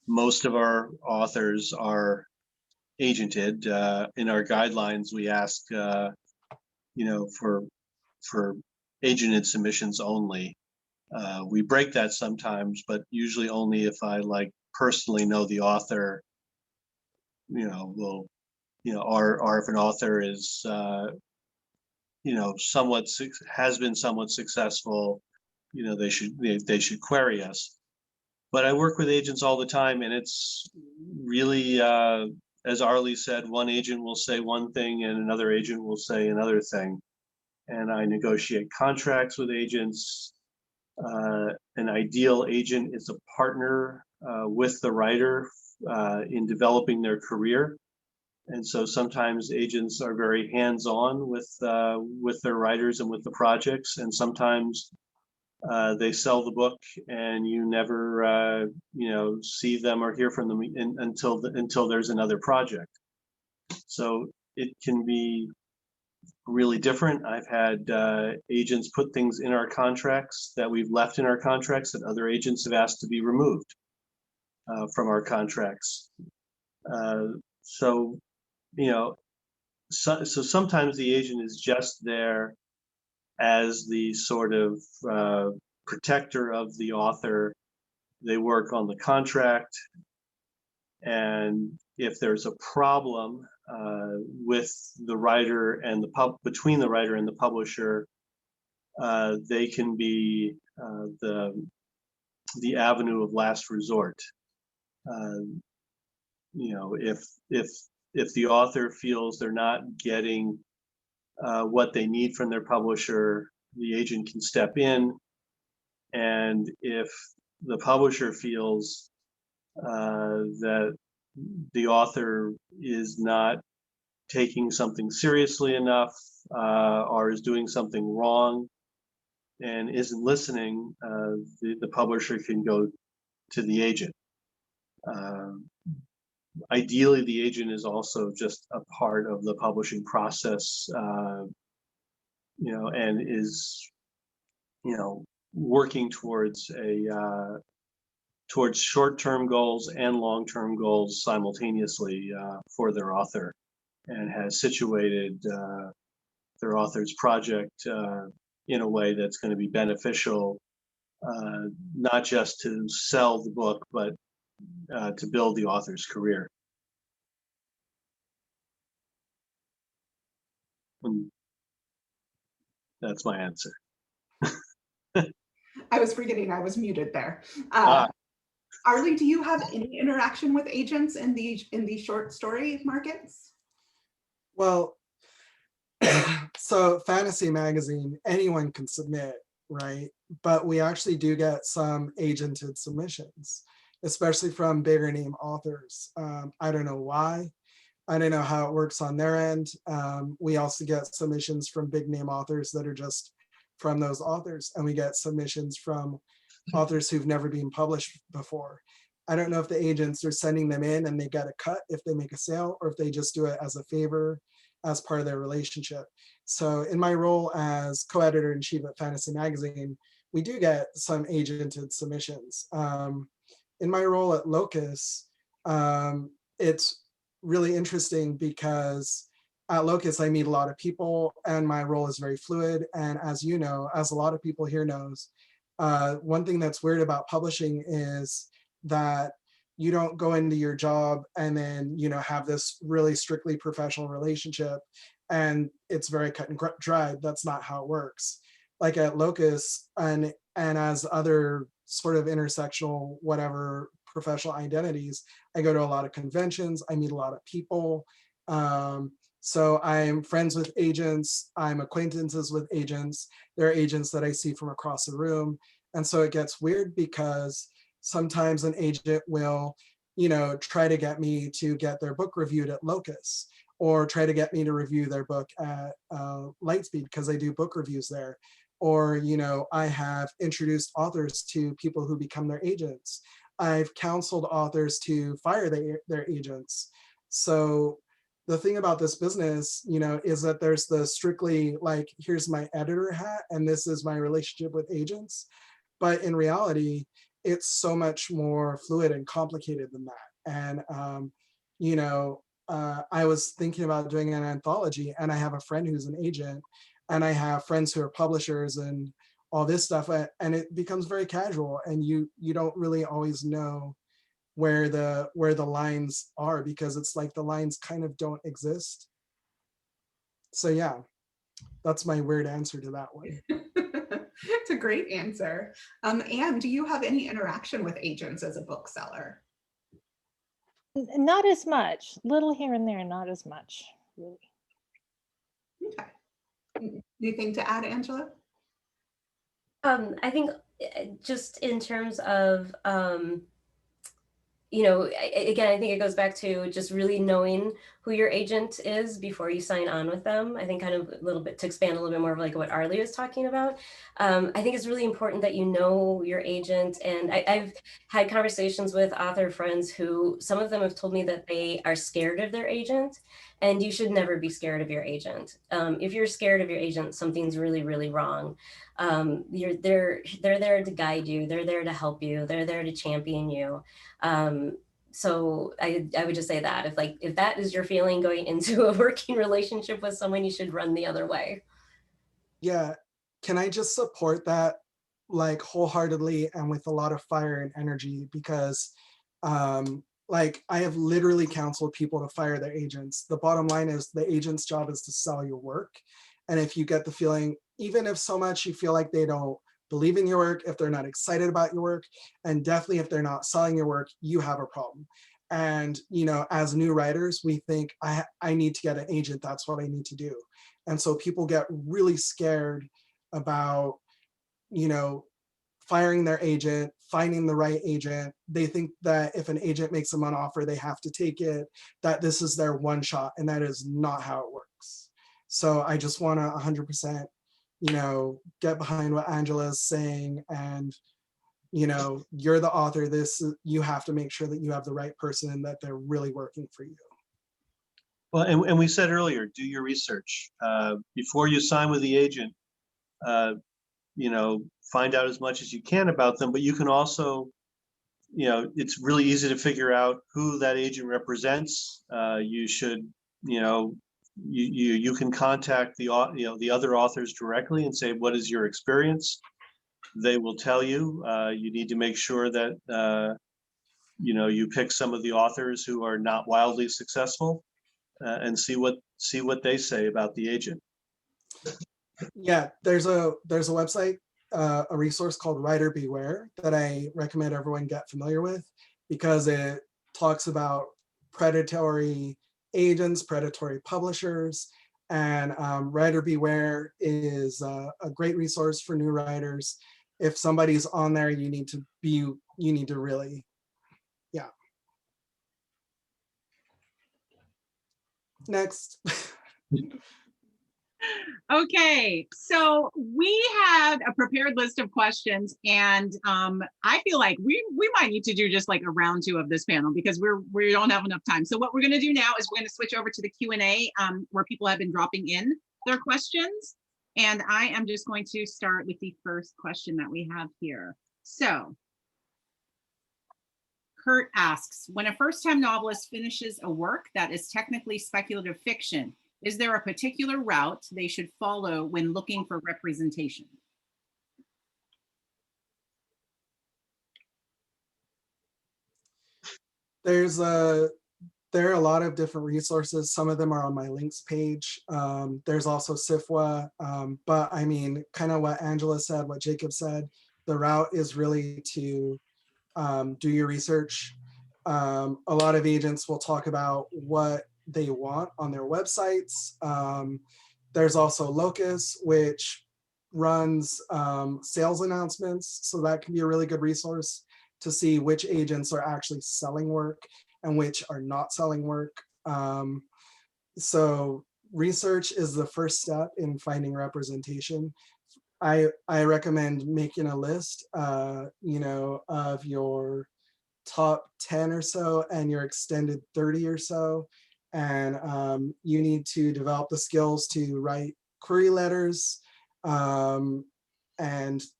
Most of our authors are agented. In our guidelines, we ask, for agented submissions only. We break that sometimes, but usually only if I personally know the author. Will, or if an author is, has been somewhat successful, they should query us. But I work with agents all the time, and it's really, as Arlie said, one agent will say one thing and another agent will say another thing. And I negotiate contracts with agents. An ideal agent is a partner with the writer in developing their career. And so sometimes agents are very hands-on with their writers and with the projects, and sometimes they sell the book and you never see them or hear from them until there's another project. So it can be really different. I've had agents put things in our contracts that we've left in our contracts that other agents have asked to be removed from our contracts. So sometimes the agent is just there as the sort of protector of the author. They work on the contract, and if there's a problem with the writer and between the writer and the publisher, they can be the avenue of last resort. If the author feels they're not getting what they need from their publisher, the agent can step in. And if the publisher feels that the author is not taking something seriously enough or is doing something wrong and isn't listening, the publisher can go to the agent. Ideally, the agent is also just a part of the publishing process, and is, working towards towards short-term goals and long-term goals simultaneously for their author, and has situated their author's project in a way that's going to be beneficial, not just to sell the book, but to build the author's career. And that's my answer. I was forgetting I was muted there. Arlie, do you have any interaction with agents in the short story markets? Well, so Fantasy Magazine, anyone can submit, right? But we actually do get some agented submissions, especially from bigger name authors. I don't know why. I don't know how it works on their end. We also get submissions from big name authors that are just from those authors, and we get submissions from authors who've never been published before. I don't know if the agents are sending them in and they get a cut if they make a sale, or if they just do it as a favor as part of their relationship. So in my role as co-editor-in-chief at Fantasy Magazine, we do get some agented submissions. In my role at Locus, it's really interesting because at Locus, I meet a lot of people and my role is very fluid. And as you know, as a lot of people here knows, one thing that's weird about publishing is that you don't go into your job and then, you know, have this really strictly professional relationship and it's very cut and dried. That's not how it works. Like at Locus and as other sort of intersectional, whatever professional identities, I go to a lot of conventions, I meet a lot of people. So I'm friends with agents, I'm acquaintances with agents. There are agents that I see from across the room. And so it gets weird because sometimes an agent will, you know, try to get me to get their book reviewed at Locus, or try to get me to review their book at Lightspeed because I do book reviews there. Or, you know, I have introduced authors to people who become their agents. I've counseled authors to fire their agents. So the thing about this business, you know, is that there's the strictly like, here's my editor hat and this is my relationship with agents. But in reality, it's so much more fluid and complicated than that. And, you know, I was thinking about doing an anthology, and I have a friend who's an agent, and I have friends who are publishers and all this stuff, and it becomes very casual, and you don't really always know where the lines are, because it's like the lines kind of don't exist. So yeah, that's my weird answer to that one. It's a great answer. Anne, do you have any interaction with agents as a bookseller? Not as much, little here and there, not as much, really. Okay. Anything to add, Angela? I think just in terms of, you know, again, I think it goes back to just really knowing who your agent is before you sign on with them. I think kind of a little bit to expand a little bit more of like what Arlie was talking about. I think it's really important that you know your agent. And I've had conversations with author friends who, some of them have told me that they are scared of their agent, and you should never be scared of your agent. If you're scared of your agent, something's really, really wrong. They're there to guide you. They're there to help you. They're there to champion you. So I would just say that if that is your feeling going into a working relationship with someone, you should run the other way. Yeah, can I just support that like wholeheartedly and with a lot of fire and energy, because like I have literally counseled people to fire their agents. The bottom line is the agent's job is to sell your work. And if you get the feeling, even if so much you feel like they don't believe in your work, if they're not excited about your work, and definitely if they're not selling your work, you have a problem. And, you know, as new writers, we think I need to get an agent. That's what I need to do. And so people get really scared about, you know, firing their agent, finding the right agent. They think that if an agent makes them an offer, they have to take it, that this is their one shot, and that is not how it works. So I just want to 100%, you know, get behind what Angela is saying, and, you know, you're the author. You have to make sure that you have the right person and that they're really working for you. Well, and we said earlier, do your research before you sign with the agent. You know, find out as much as you can about them, but you can also, you know, it's really easy to figure out who that agent represents. You should, you know, you can contact the other authors directly and say, what is your experience? They will tell you. You need to make sure that you know, you pick some of the authors who are not wildly successful, and see what they say about the agent. Yeah, there's a website, a resource called Writer Beware that I recommend everyone get familiar with, because it talks about predatory agents, predatory publishers, and Writer Beware is a great resource for new writers. If somebody's on there, you need to really, yeah. Next. Okay, so we had a prepared list of questions, and I feel like we might need to do just like a round 2 of this panel, because we don't have enough time. So what we're going to do now is we're going to switch over to the Q&A, where people have been dropping in their questions, and I am just going to start with the first question that we have here. So Kurt asks, when a first-time novelist finishes a work that is technically speculative fiction, is there a particular route they should follow when looking for representation? There are a lot of different resources. Some of them are on my links page. There's also SIFWA, but I mean, kind of what Angela said, what Jacob said, the route is really to do your research. A lot of agents will talk about what they want on their websites. There's also Locus, which runs sales announcements. So that can be a really good resource to see which agents are actually selling work and which are not selling work. So research is the first step in finding representation. I recommend making a list, you know, of your top 10 or so and your extended 30 or so. And you need to develop the skills to write query letters and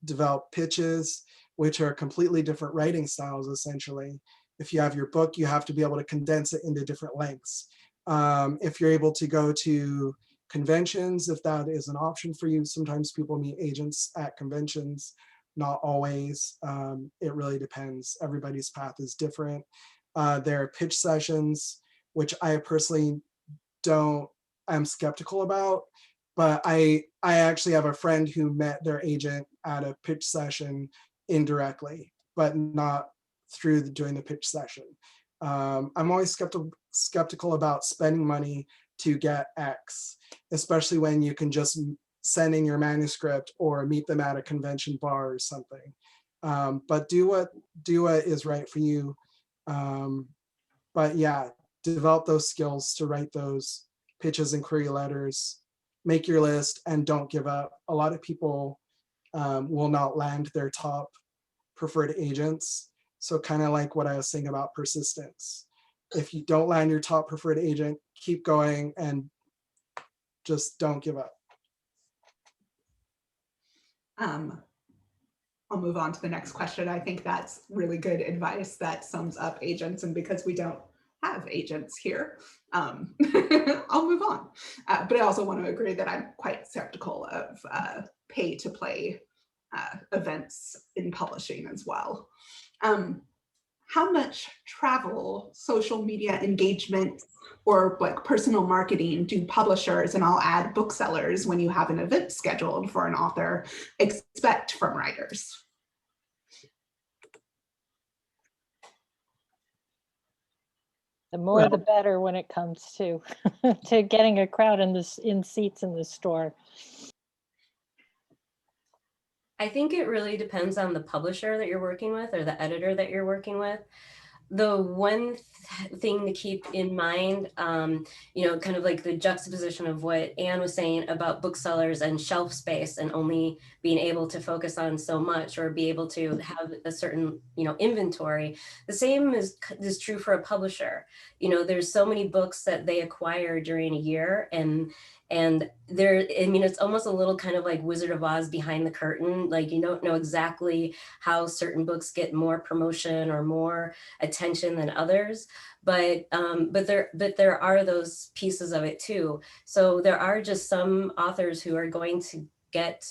develop pitches, which are completely different writing styles, essentially. If you have your book, you have to be able to condense it into different lengths. If you're able to go to conventions, if that is an option for you, sometimes people meet agents at conventions, not always. It really depends. Everybody's path is different. There are pitch sessions, which I personally I'm skeptical about, but I actually have a friend who met their agent at a pitch session indirectly, but not through doing the pitch session. I'm always skeptical about spending money to get X, especially when you can just send in your manuscript or meet them at a convention bar or something. But do what is right for you. But yeah, develop those skills to write those pitches and query letters, make your list, and don't give up. A lot of people will not land their top preferred agents. So kind of like what I was saying about persistence. If you don't land your top preferred agent, keep going and just don't give up. I'll move on to the next question. I think that's really good advice that sums up agents, and because we don't have agents here, I'll move on. But I also want to agree that I'm quite skeptical of pay to play events in publishing as well. How much travel, social media engagement, or like personal marketing do publishers, and I'll add booksellers when you have an event scheduled for an author, expect from writers? The more the better when it comes to to getting a crowd in seats in the store. I think it really depends on the publisher that you're working with or the editor that you're working with. The one thing to keep in mind, you know, kind of like the juxtaposition of what Anne was saying about booksellers and shelf space and only being able to focus on so much or be able to have a certain, you know, inventory. The same is true for a publisher. You know, there's so many books that they acquire during a year, and there, I mean, it's almost a little kind of like Wizard of Oz behind the curtain. Like, you don't know exactly how certain books get more promotion or more attention than others, but there are those pieces of it too. So there are just some authors who are going to get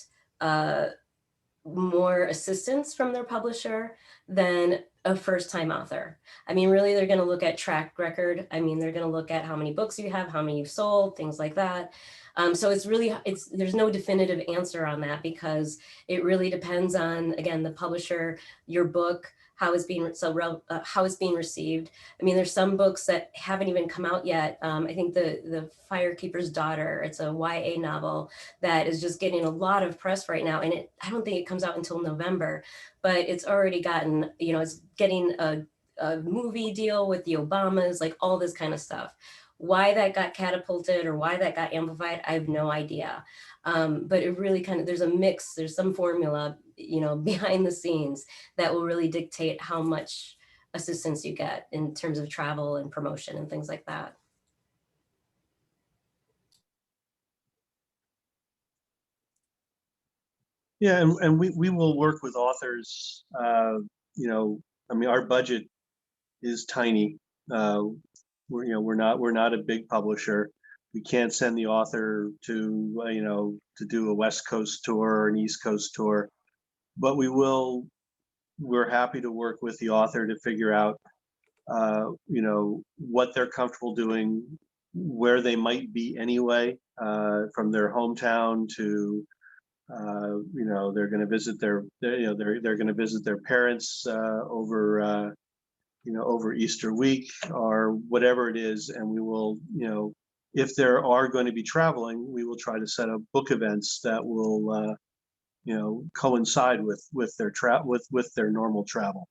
more assistance from their publisher than a first-time author. I mean, really, they're going to look at track record. I mean, they're going to look at how many books you have, how many you've sold, things like that. So there's no definitive answer on that, because it really depends on, again, the publisher, your book, how it's being received. I mean, there's some books that haven't even come out yet. I think the Firekeeper's Daughter, it's a YA novel that is just getting a lot of press right now, and I don't think it comes out until November, but it's already gotten, you know, it's getting a movie deal with the Obamas, like all this kind of stuff. Why that got catapulted or why that got amplified, I have no idea. But it really kind of, there's a mix, there's some formula, you know, behind the scenes that will really dictate how much assistance you get in terms of travel and promotion and things like that. Yeah, and we will work with authors. You know, I mean, our budget is tiny. We're not a big publisher. We can't send the author to to do a West Coast tour or an East Coast tour, but we're happy to work with the author to figure out you know, what they're comfortable doing, where they might be anyway, from their hometown to, you know, they're going to visit you know, they're going to visit their parents over, you know, over Easter week or whatever it is, and we will, you know, if there are going to be traveling, we will try to set up book events that will, you know, coincide with their normal travel.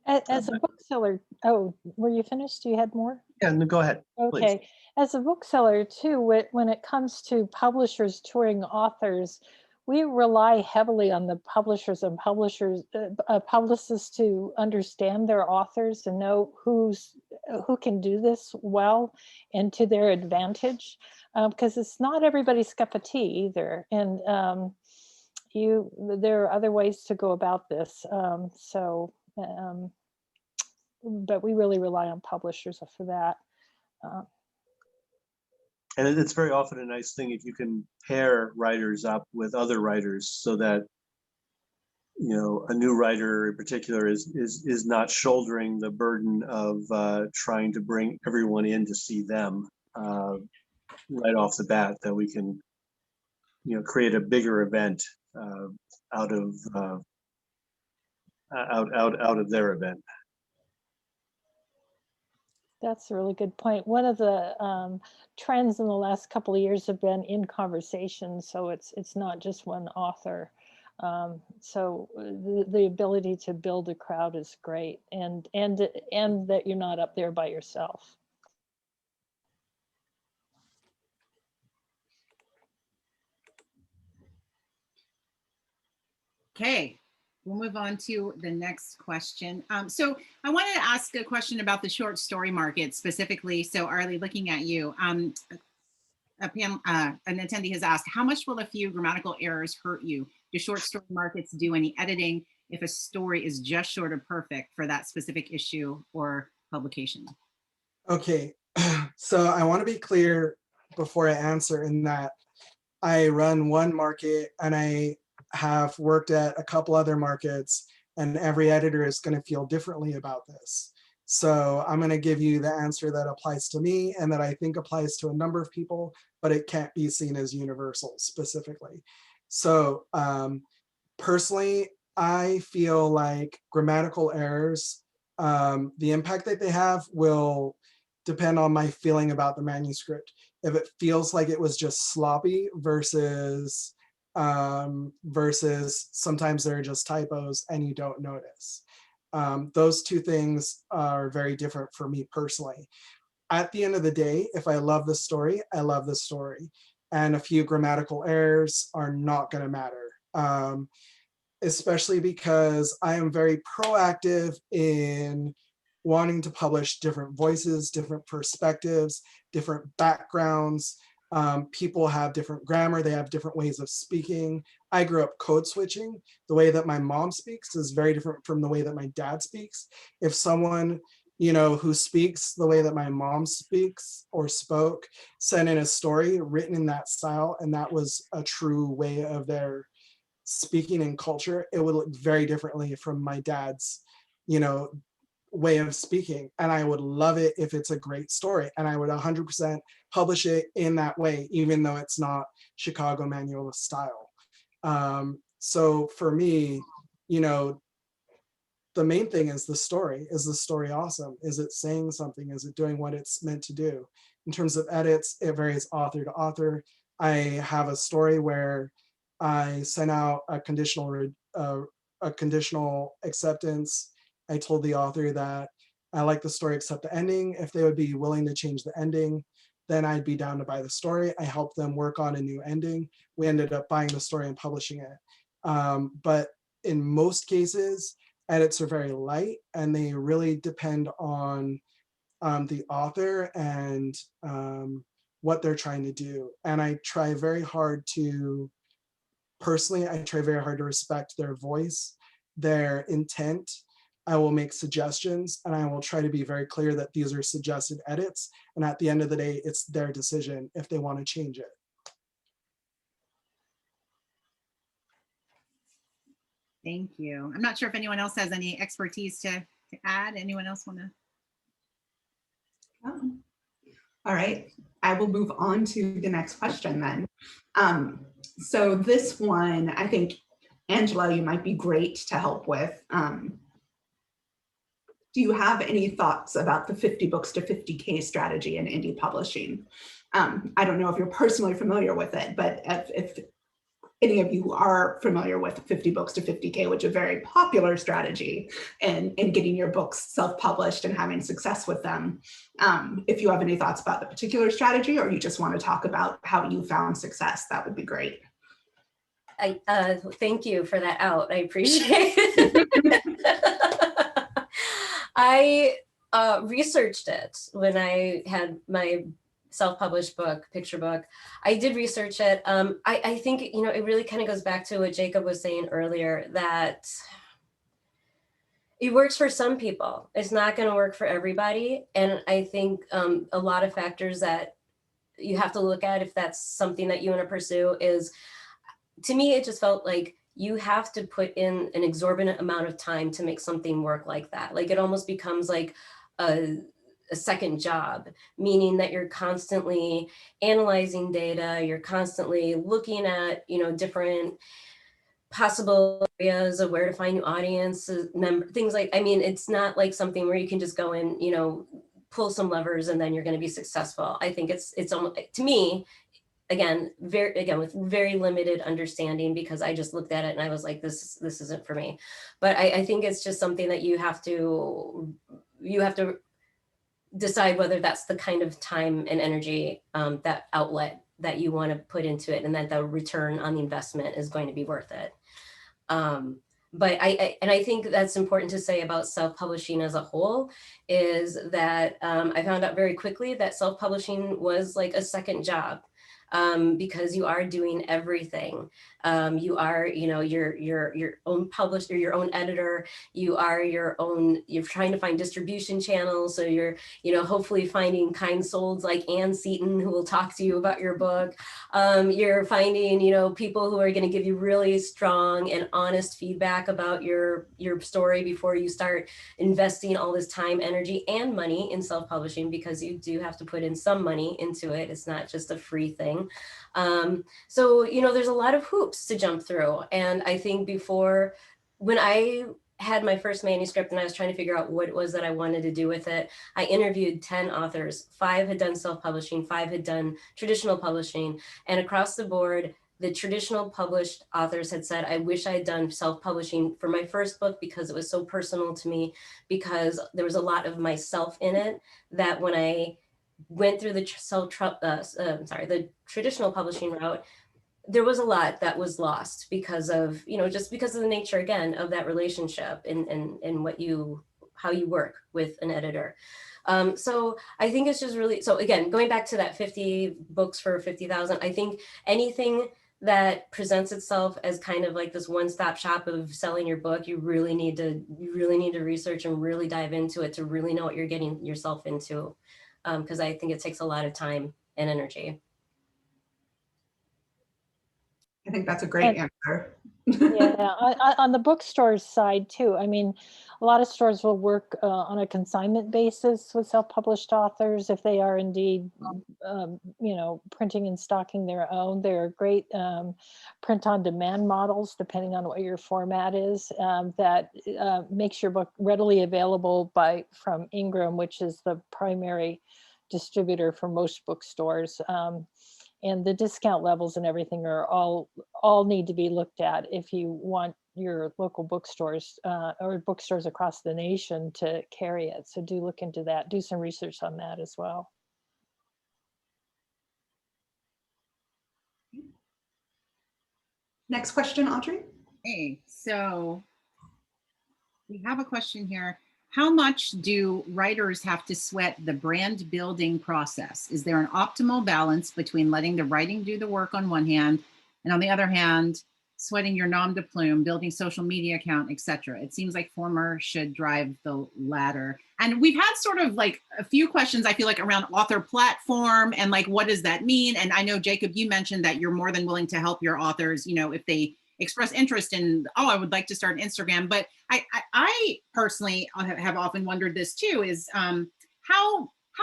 As a bookseller, oh, were you finished? You had more? Yeah, no, go ahead, please. Okay. As a bookseller too, when it comes to publishers touring authors, we rely heavily on the publishers and publicists to understand their authors and know who can do this well and to their advantage, because it's not everybody's cup of tea either. And there are other ways to go about this. But we really rely on publishers for that. And it's very often a nice thing if you can pair writers up with other writers so that, you know, a new writer in particular is not shouldering the burden of trying to bring everyone in to see them right off the bat, that we can, you know, create a bigger event out of their event. That's a really good point. One of the trends in the last couple of years have been in conversation, so it's not just one author. So the ability to build a crowd is great, and that you're not up there by yourself. Okay, we'll move on to the next question. So I wanted to ask a question about the short story market specifically. So Arlie, looking at you, an attendee has asked, how much will a few grammatical errors hurt you? Do short story markets do any editing if a story is just short of perfect for that specific issue or publication? Okay, so I want to be clear before I answer in that I run one market and I have worked at a couple other markets, and every editor is going to feel differently about this. So I'm going to give you the answer that applies to me and that I think applies to a number of people, but it can't be seen as universal specifically. So personally, I feel like grammatical errors, the impact that they have will depend on my feeling about the manuscript. If it feels like it was just sloppy versus sometimes there are just typos and you don't notice. Those two things are very different for me personally. At the end of the day, if I love the story, I love the story. And a few grammatical errors are not going to matter, especially because I am very proactive in wanting to publish different voices, different perspectives, different backgrounds. People have different grammar, they have different ways of speaking. I grew up code switching. The way that my mom speaks is very different from the way that my dad speaks. If someone, you know, who speaks the way that my mom speaks or spoke, sent in a story written in that style, and that was a true way of their speaking and culture, it would look very differently from my dad's, you know, way of speaking. And I would love it if it's a great story, and I would 100% publish it in that way, even though it's not Chicago Manual of Style. So for me, you know, the main thing is the story. Is the story awesome? Is it saying something? Is it doing what it's meant to do? In terms of edits, it varies author to author. I have a story where I sent out a conditional acceptance. I told the author that I like the story except the ending. If they would be willing to change the ending, then I'd be down to buy the story. I helped them work on a new ending. We ended up buying the story and publishing it. But in most cases, edits are very light, and they really depend on the author and what they're trying to do. And I try very hard to, personally, I try very hard to respect their voice, their intent. I will make suggestions, and I will try to be very clear that these are suggested edits. And at the end of the day, it's their decision if they want to change it. Thank you. I'm not sure if anyone else has any expertise to add. Anyone else want to? All right, I will move on to the next question then. So this one, I think, Angela, you might be great to help with. Do you have any thoughts about the 50 books to 50K strategy in indie publishing? I don't know if you're personally familiar with it, but if any of you are familiar with 50 books to 50K, which is a very popular strategy in getting your books self-published and having success with them. If you have any thoughts about the particular strategy, or you just want to talk about how you found success, that would be great. Thank you for that out. I appreciate it. I researched it when I had my self-published book, picture book. I did research it. I think, you know, it really kind of goes back to what Jacob was saying earlier, that it works for some people. It's not going to work for everybody. And I think a lot of factors that you have to look at if that's something that you want to pursue is, to me, it just felt like you have to put in an exorbitant amount of time to make something work like that. Like it almost becomes like a second job, meaning that you're constantly analyzing data, you're constantly looking at, you know, different possible areas of where to find new audience, things like, I mean, it's not like something where you can just go in, you know, pull some levers and then you're going to be successful. I think it's almost, to me, again, with very limited understanding, because I just looked at it and I was like, this isn't for me. But I think it's just something that you have to decide whether that's the kind of time and energy, that outlet that you want to put into it, and that the return on the investment is going to be worth it. But I think that's important to say about self-publishing as a whole, is that I found out very quickly that self-publishing was like a second job. Because you are doing everything. You are, you know, your own publisher, your own editor. You are your own. You're trying to find distribution channels. So you're, you know, hopefully finding kind souls like Ann Seaton who will talk to you about your book. You're finding, you know, people who are going to give you really strong and honest feedback about your story before you start investing all this time, energy, and money in self-publishing, because you do have to put in some money into it. It's not just a free thing. So, you know, there's a lot of hoops to jump through. And I think when I had my first manuscript and I was trying to figure out what it was that I wanted to do with it, I interviewed 10 authors. 5 had done self-publishing, 5 had done traditional publishing. And across the board, the traditional published authors had said, I wish I had done self-publishing for my first book because it was so personal to me, because there was a lot of myself in it, that when I went through the traditional publishing route, there was a lot that was lost because of, you know, just because of the nature, again, of that relationship and how you work with an editor. So I think it's just really, so again, going back to that 50 books for 50,000, I think anything that presents itself as kind of like this one-stop shop of selling your book, you really need to research and really dive into it to really know what you're getting yourself into. Because I think it takes a lot of time and energy. I think that's a great answer. Yeah, on the bookstores side too. I mean, a lot of stores will work on a consignment basis with self-published authors if they are indeed, you know, printing and stocking their own. There are great print-on-demand models, depending on what your format is, that makes your book readily available from Ingram, which is the primary distributor for most bookstores. And the discount levels and everything are all need to be looked at if you want your local bookstores or bookstores across the nation to carry it. So do look into that, do some research on that as well. Next question, Audrey. Hey, so we have a question here. How much do writers have to sweat the brand building process? Is there an optimal balance between letting the writing do the work on one hand, and on the other hand, sweating your nom de plume, building social media account, etc.? It seems like former should drive the latter. And we've had sort of like a few questions, I feel like, around author platform and like, what does that mean? And I know, Jacob, you mentioned that you're more than willing to help your authors, you know, if they express interest in, oh, I would like to start an Instagram. But I personally have often wondered this too, is how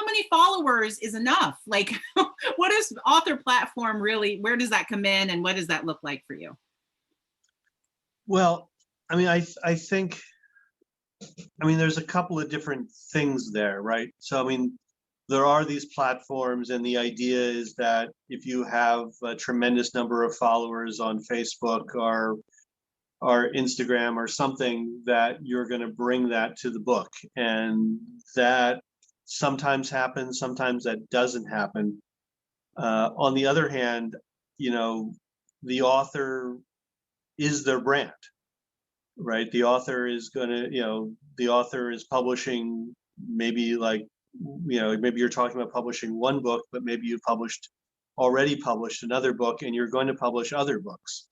many followers is enough? Like, what is author platform really, where does that come in and what does that look like for you? Well, I mean, I think, I mean, there's a couple of different things there, right? So, I mean, there are these platforms, and the idea is that if you have a tremendous number of followers on Facebook or Instagram or something, that you're going to bring that to the book. And that sometimes happens, sometimes that doesn't happen. On the other hand, you know, the author is their brand, right? The author is going to, you know, the author is publishing, maybe like, you know, maybe you're talking about publishing one book, but maybe you already published another book, and you're going to publish other books.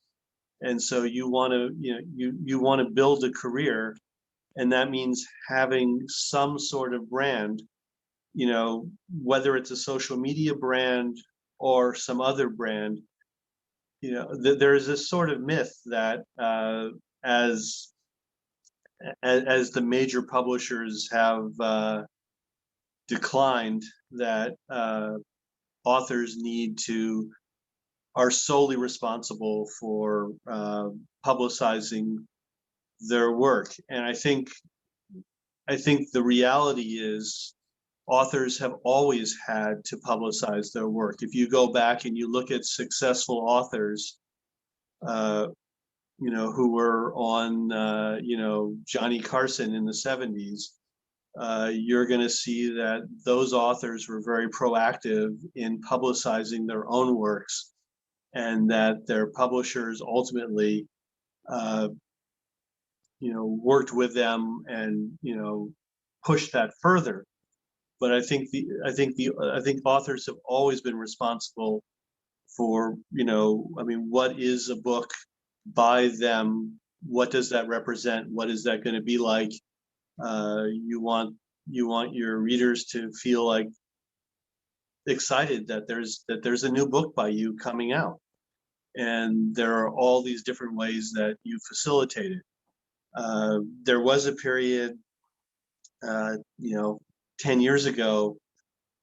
And so you want to, you know, you want to build a career, and that means having some sort of brand, you know, whether it's a social media brand or some other brand. You know, there's this sort of myth that as the major publishers have declined, that authors are solely responsible for publicizing their work. And I think the reality is authors have always had to publicize their work. If you go back and you look at successful authors, you know, who were on, you know, Johnny Carson in the 70s, you're going to see that those authors were very proactive in publicizing their own works, and that their publishers ultimately, you know, worked with them and, you know, pushed that further. But I think authors have always been responsible for, you know, I mean, what is a book by them? What does that represent? What is that going to be like? You want your readers to feel like excited that there's a new book by you coming out, and there are all these different ways that you facilitate it. There was a period, you know, 10 years ago,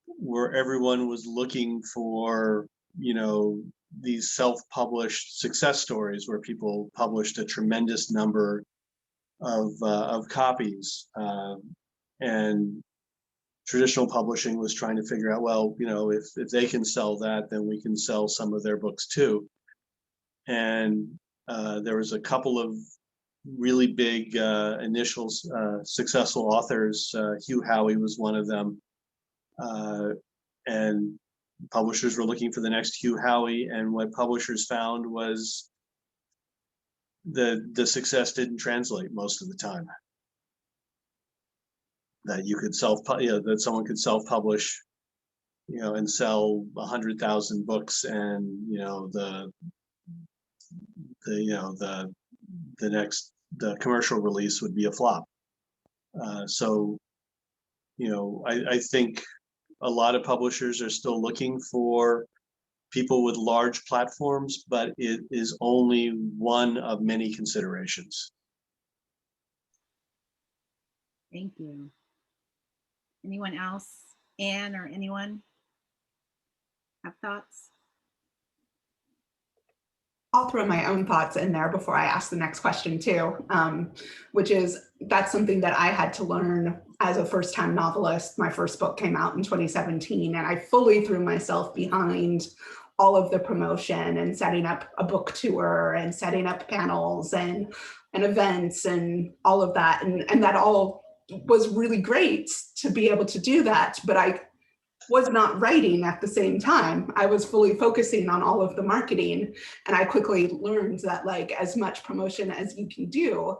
where everyone was looking for, you know, these self-published success stories where people published a tremendous number of copies, and traditional publishing was trying to figure out, well, you know, if they can sell that, then we can sell some of their books too. And there was a couple of really big initial successful authors. Hugh Howey was one of them, and publishers were looking for the next Hugh Howey, and what publishers found was the success didn't translate most of the time. That you could that someone could self-publish, you know, and sell 100,000 books, and, you know, the commercial release would be a flop. So, you know, I think a lot of publishers are still looking for people with large platforms, but it is only one of many considerations. Thank you. Anyone else? Anne or anyone have thoughts? I'll throw my own thoughts in there before I ask the next question too, which is, that's something that I had to learn as a first-time novelist. My first book came out in 2017, and I fully threw myself behind all of the promotion and setting up a book tour and setting up panels and events and all of that. And that all was really great to be able to do that, but I was not writing at the same time. I was fully focusing on all of the marketing, and I quickly learned that, like, as much promotion as you can do,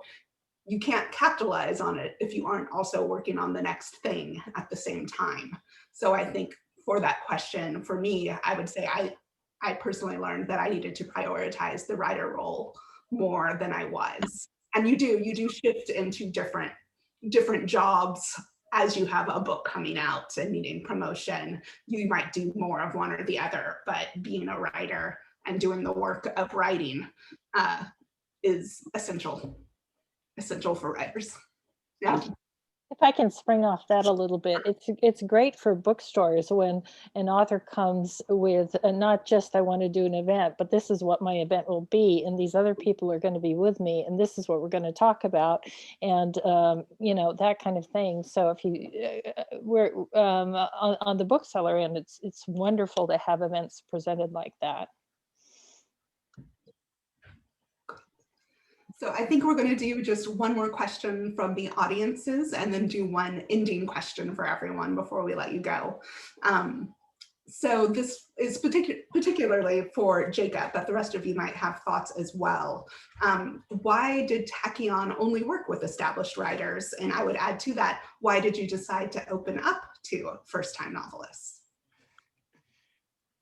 you can't capitalize on it if you aren't also working on the next thing at the same time. So I think for that question, for me, I would say I personally learned that I needed to prioritize the writer role more than I was. And you do shift into different jobs as you have a book coming out and needing promotion. You might do more of one or the other, but being a writer and doing the work of writing is essential for writers. Yeah. If I can spring off that a little bit, it's great for bookstores when an author comes with not just I want to do an event, but this is what my event will be, and these other people are going to be with me, and this is what we're going to talk about, and you know, that kind of thing. So if you we're on the bookseller end, it's wonderful to have events presented like that. So I think we're going to do just one more question from the audiences and then do one ending question for everyone before we let you go. So this is particularly for Jacob, but the rest of you might have thoughts as well. Why did Tachyon only work with established writers? And I would add to that, why did you decide to open up to first-time novelists?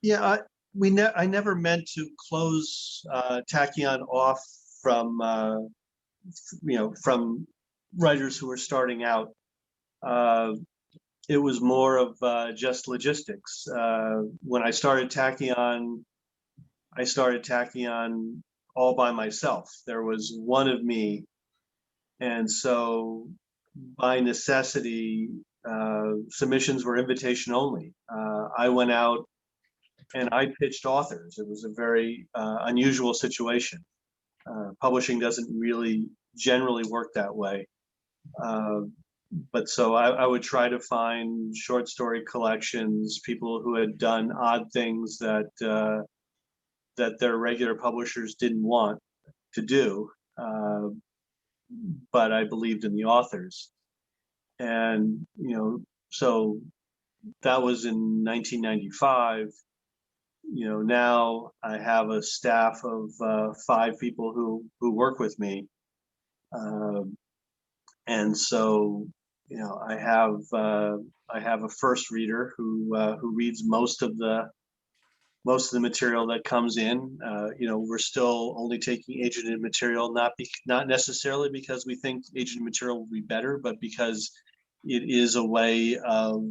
Yeah, I never meant to close Tachyon off from from writers who were starting out. It was more of just logistics. When I started Tachyon all by myself. There was one of me, and so by necessity, submissions were invitation only. I went out and I pitched authors. It was a very unusual situation. Publishing doesn't really generally work that way. But so I would try to find short story collections, people who had done odd things that that their regular publishers didn't want to do. But I believed in the authors. And, so that was in 1995. Now I have a staff of 5 people who work with me, and so I have a first reader who reads most of the material that comes in. We're still only taking agented material, not necessarily because we think agented material will be better, but because it is a way of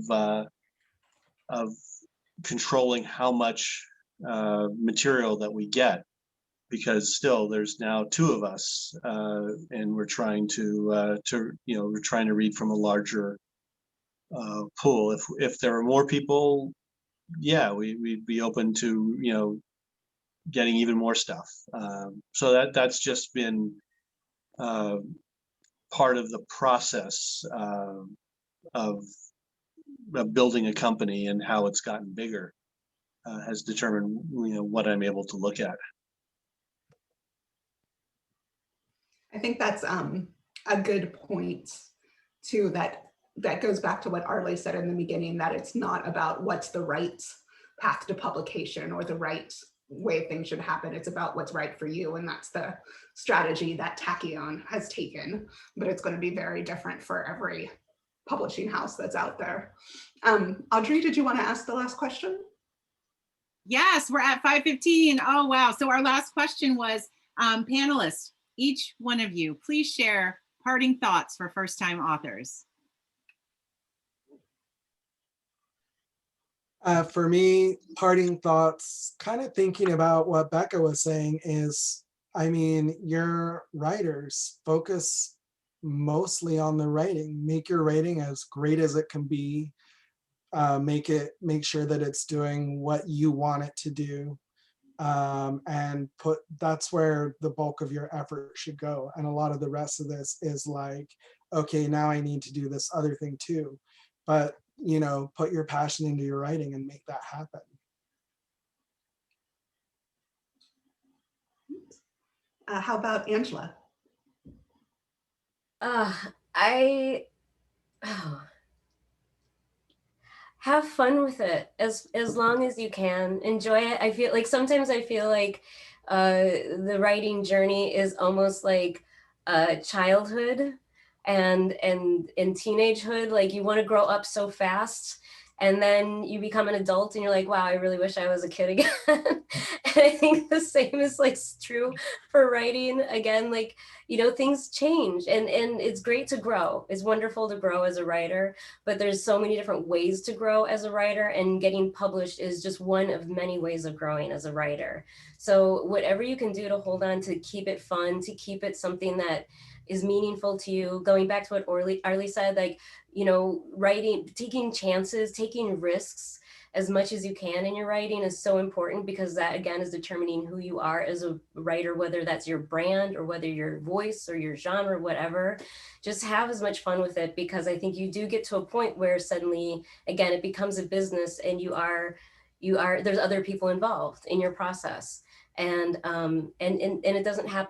controlling how much material that we get, because still there's now 2 of us, and we're trying to read from a larger pool. If there are more people, yeah, we'd be open to getting even more stuff. So that's just been part of the process of building a company, and how it's gotten bigger has determined what I'm able to look at. I think that's a good point too, that goes back to what Arlie said in the beginning, that it's not about what's the right path to publication or the right way things should happen. It's about what's right for you. And that's the strategy that Tachyon has taken, but it's going to be very different for every publishing house that's out there. Audrey, did you want to ask the last question? Yes, we're at 5:15. Oh, wow. So our last question was, panelists, each one of you, please share parting thoughts for first-time authors. For me, parting thoughts, kind of thinking about what Becca was saying is, your writers focus mostly on the writing. Make your writing as great as it can be. Make sure that it's doing what you want it to do. And that's where the bulk of your effort should go. And a lot of the rest of this is like, okay, now I need to do this other thing too. But put your passion into your writing and make that happen. How about Angela? Have fun with it as long as you can. Enjoy it. Sometimes I feel like the writing journey is almost like childhood and in teenagehood. Like, you want to grow up so fast, And then you become an adult and you're like, wow, I really wish I was a kid again. And I think the same is like true for writing. Again, like, you know, things change and it's great to grow. It's wonderful to grow as a writer, but there's so many different ways to grow as a writer, and getting published is just one of many ways of growing as a writer. So whatever you can do to hold on, to keep it fun, to keep it something that is meaningful to you, going back to what Arlie said, like, you know, writing, taking chances, taking risks as much as you can in your writing is so important, because that again is determining who you are as a writer, whether that's your brand or whether your voice or your genre, whatever. Just have as much fun with it, because I think you do get to a point where suddenly, again, it becomes a business and there's other people involved in your process. And it doesn't have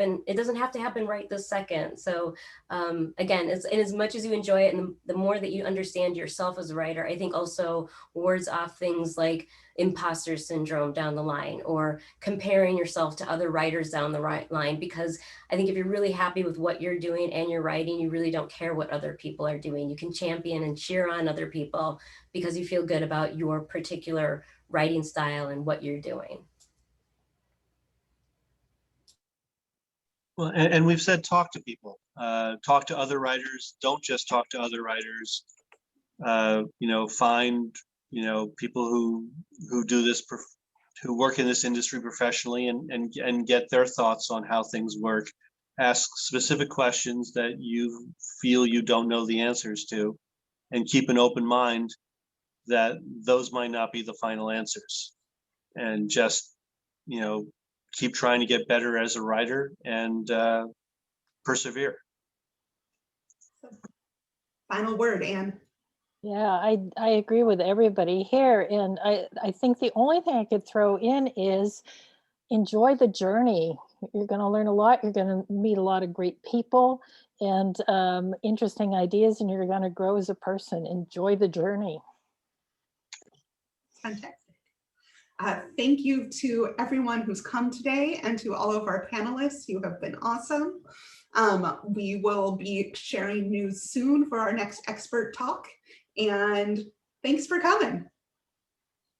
to happen right this second. So again, it's, and as much as you enjoy it, and the more that you understand yourself as a writer, I think also wards off things like imposter syndrome down the line, or comparing yourself to other writers down the line. Because I think if you're really happy with what you're doing and you're writing, you really don't care what other people are doing. You can champion and cheer on other people because you feel good about your particular writing style and what you're doing. Well, and we've said, talk to people, talk to other writers. Don't just talk to other writers. You know, find, you know, people who do this, who work in this industry professionally, and get their thoughts on how things work. Ask specific questions that you feel you don't know the answers to, and keep an open mind that those might not be the final answers. And just, you know, keep trying to get better as a writer, and persevere. Final word, Anne. Yeah, I agree with everybody here. And I think the only thing I could throw in is enjoy the journey. You're going to learn a lot. You're going to meet a lot of great people and interesting ideas, and you're going to grow as a person. Enjoy the journey. Fantastic. Thank you to everyone who's come today, and to all of our panelists. You have been awesome. We will be sharing news soon for our next expert talk, and thanks for coming.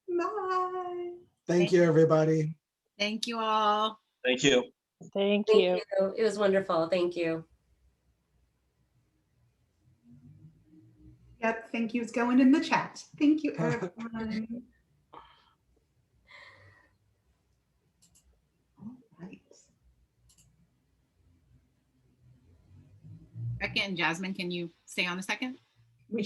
Bye. Thank you, everybody. Thank you all. Thank you. Thank Thank you. you. It was wonderful. Thank you. Yep, thank yous going in the chat. Thank you, everyone. All right. Becca and Jasmine, can you stay on a second? We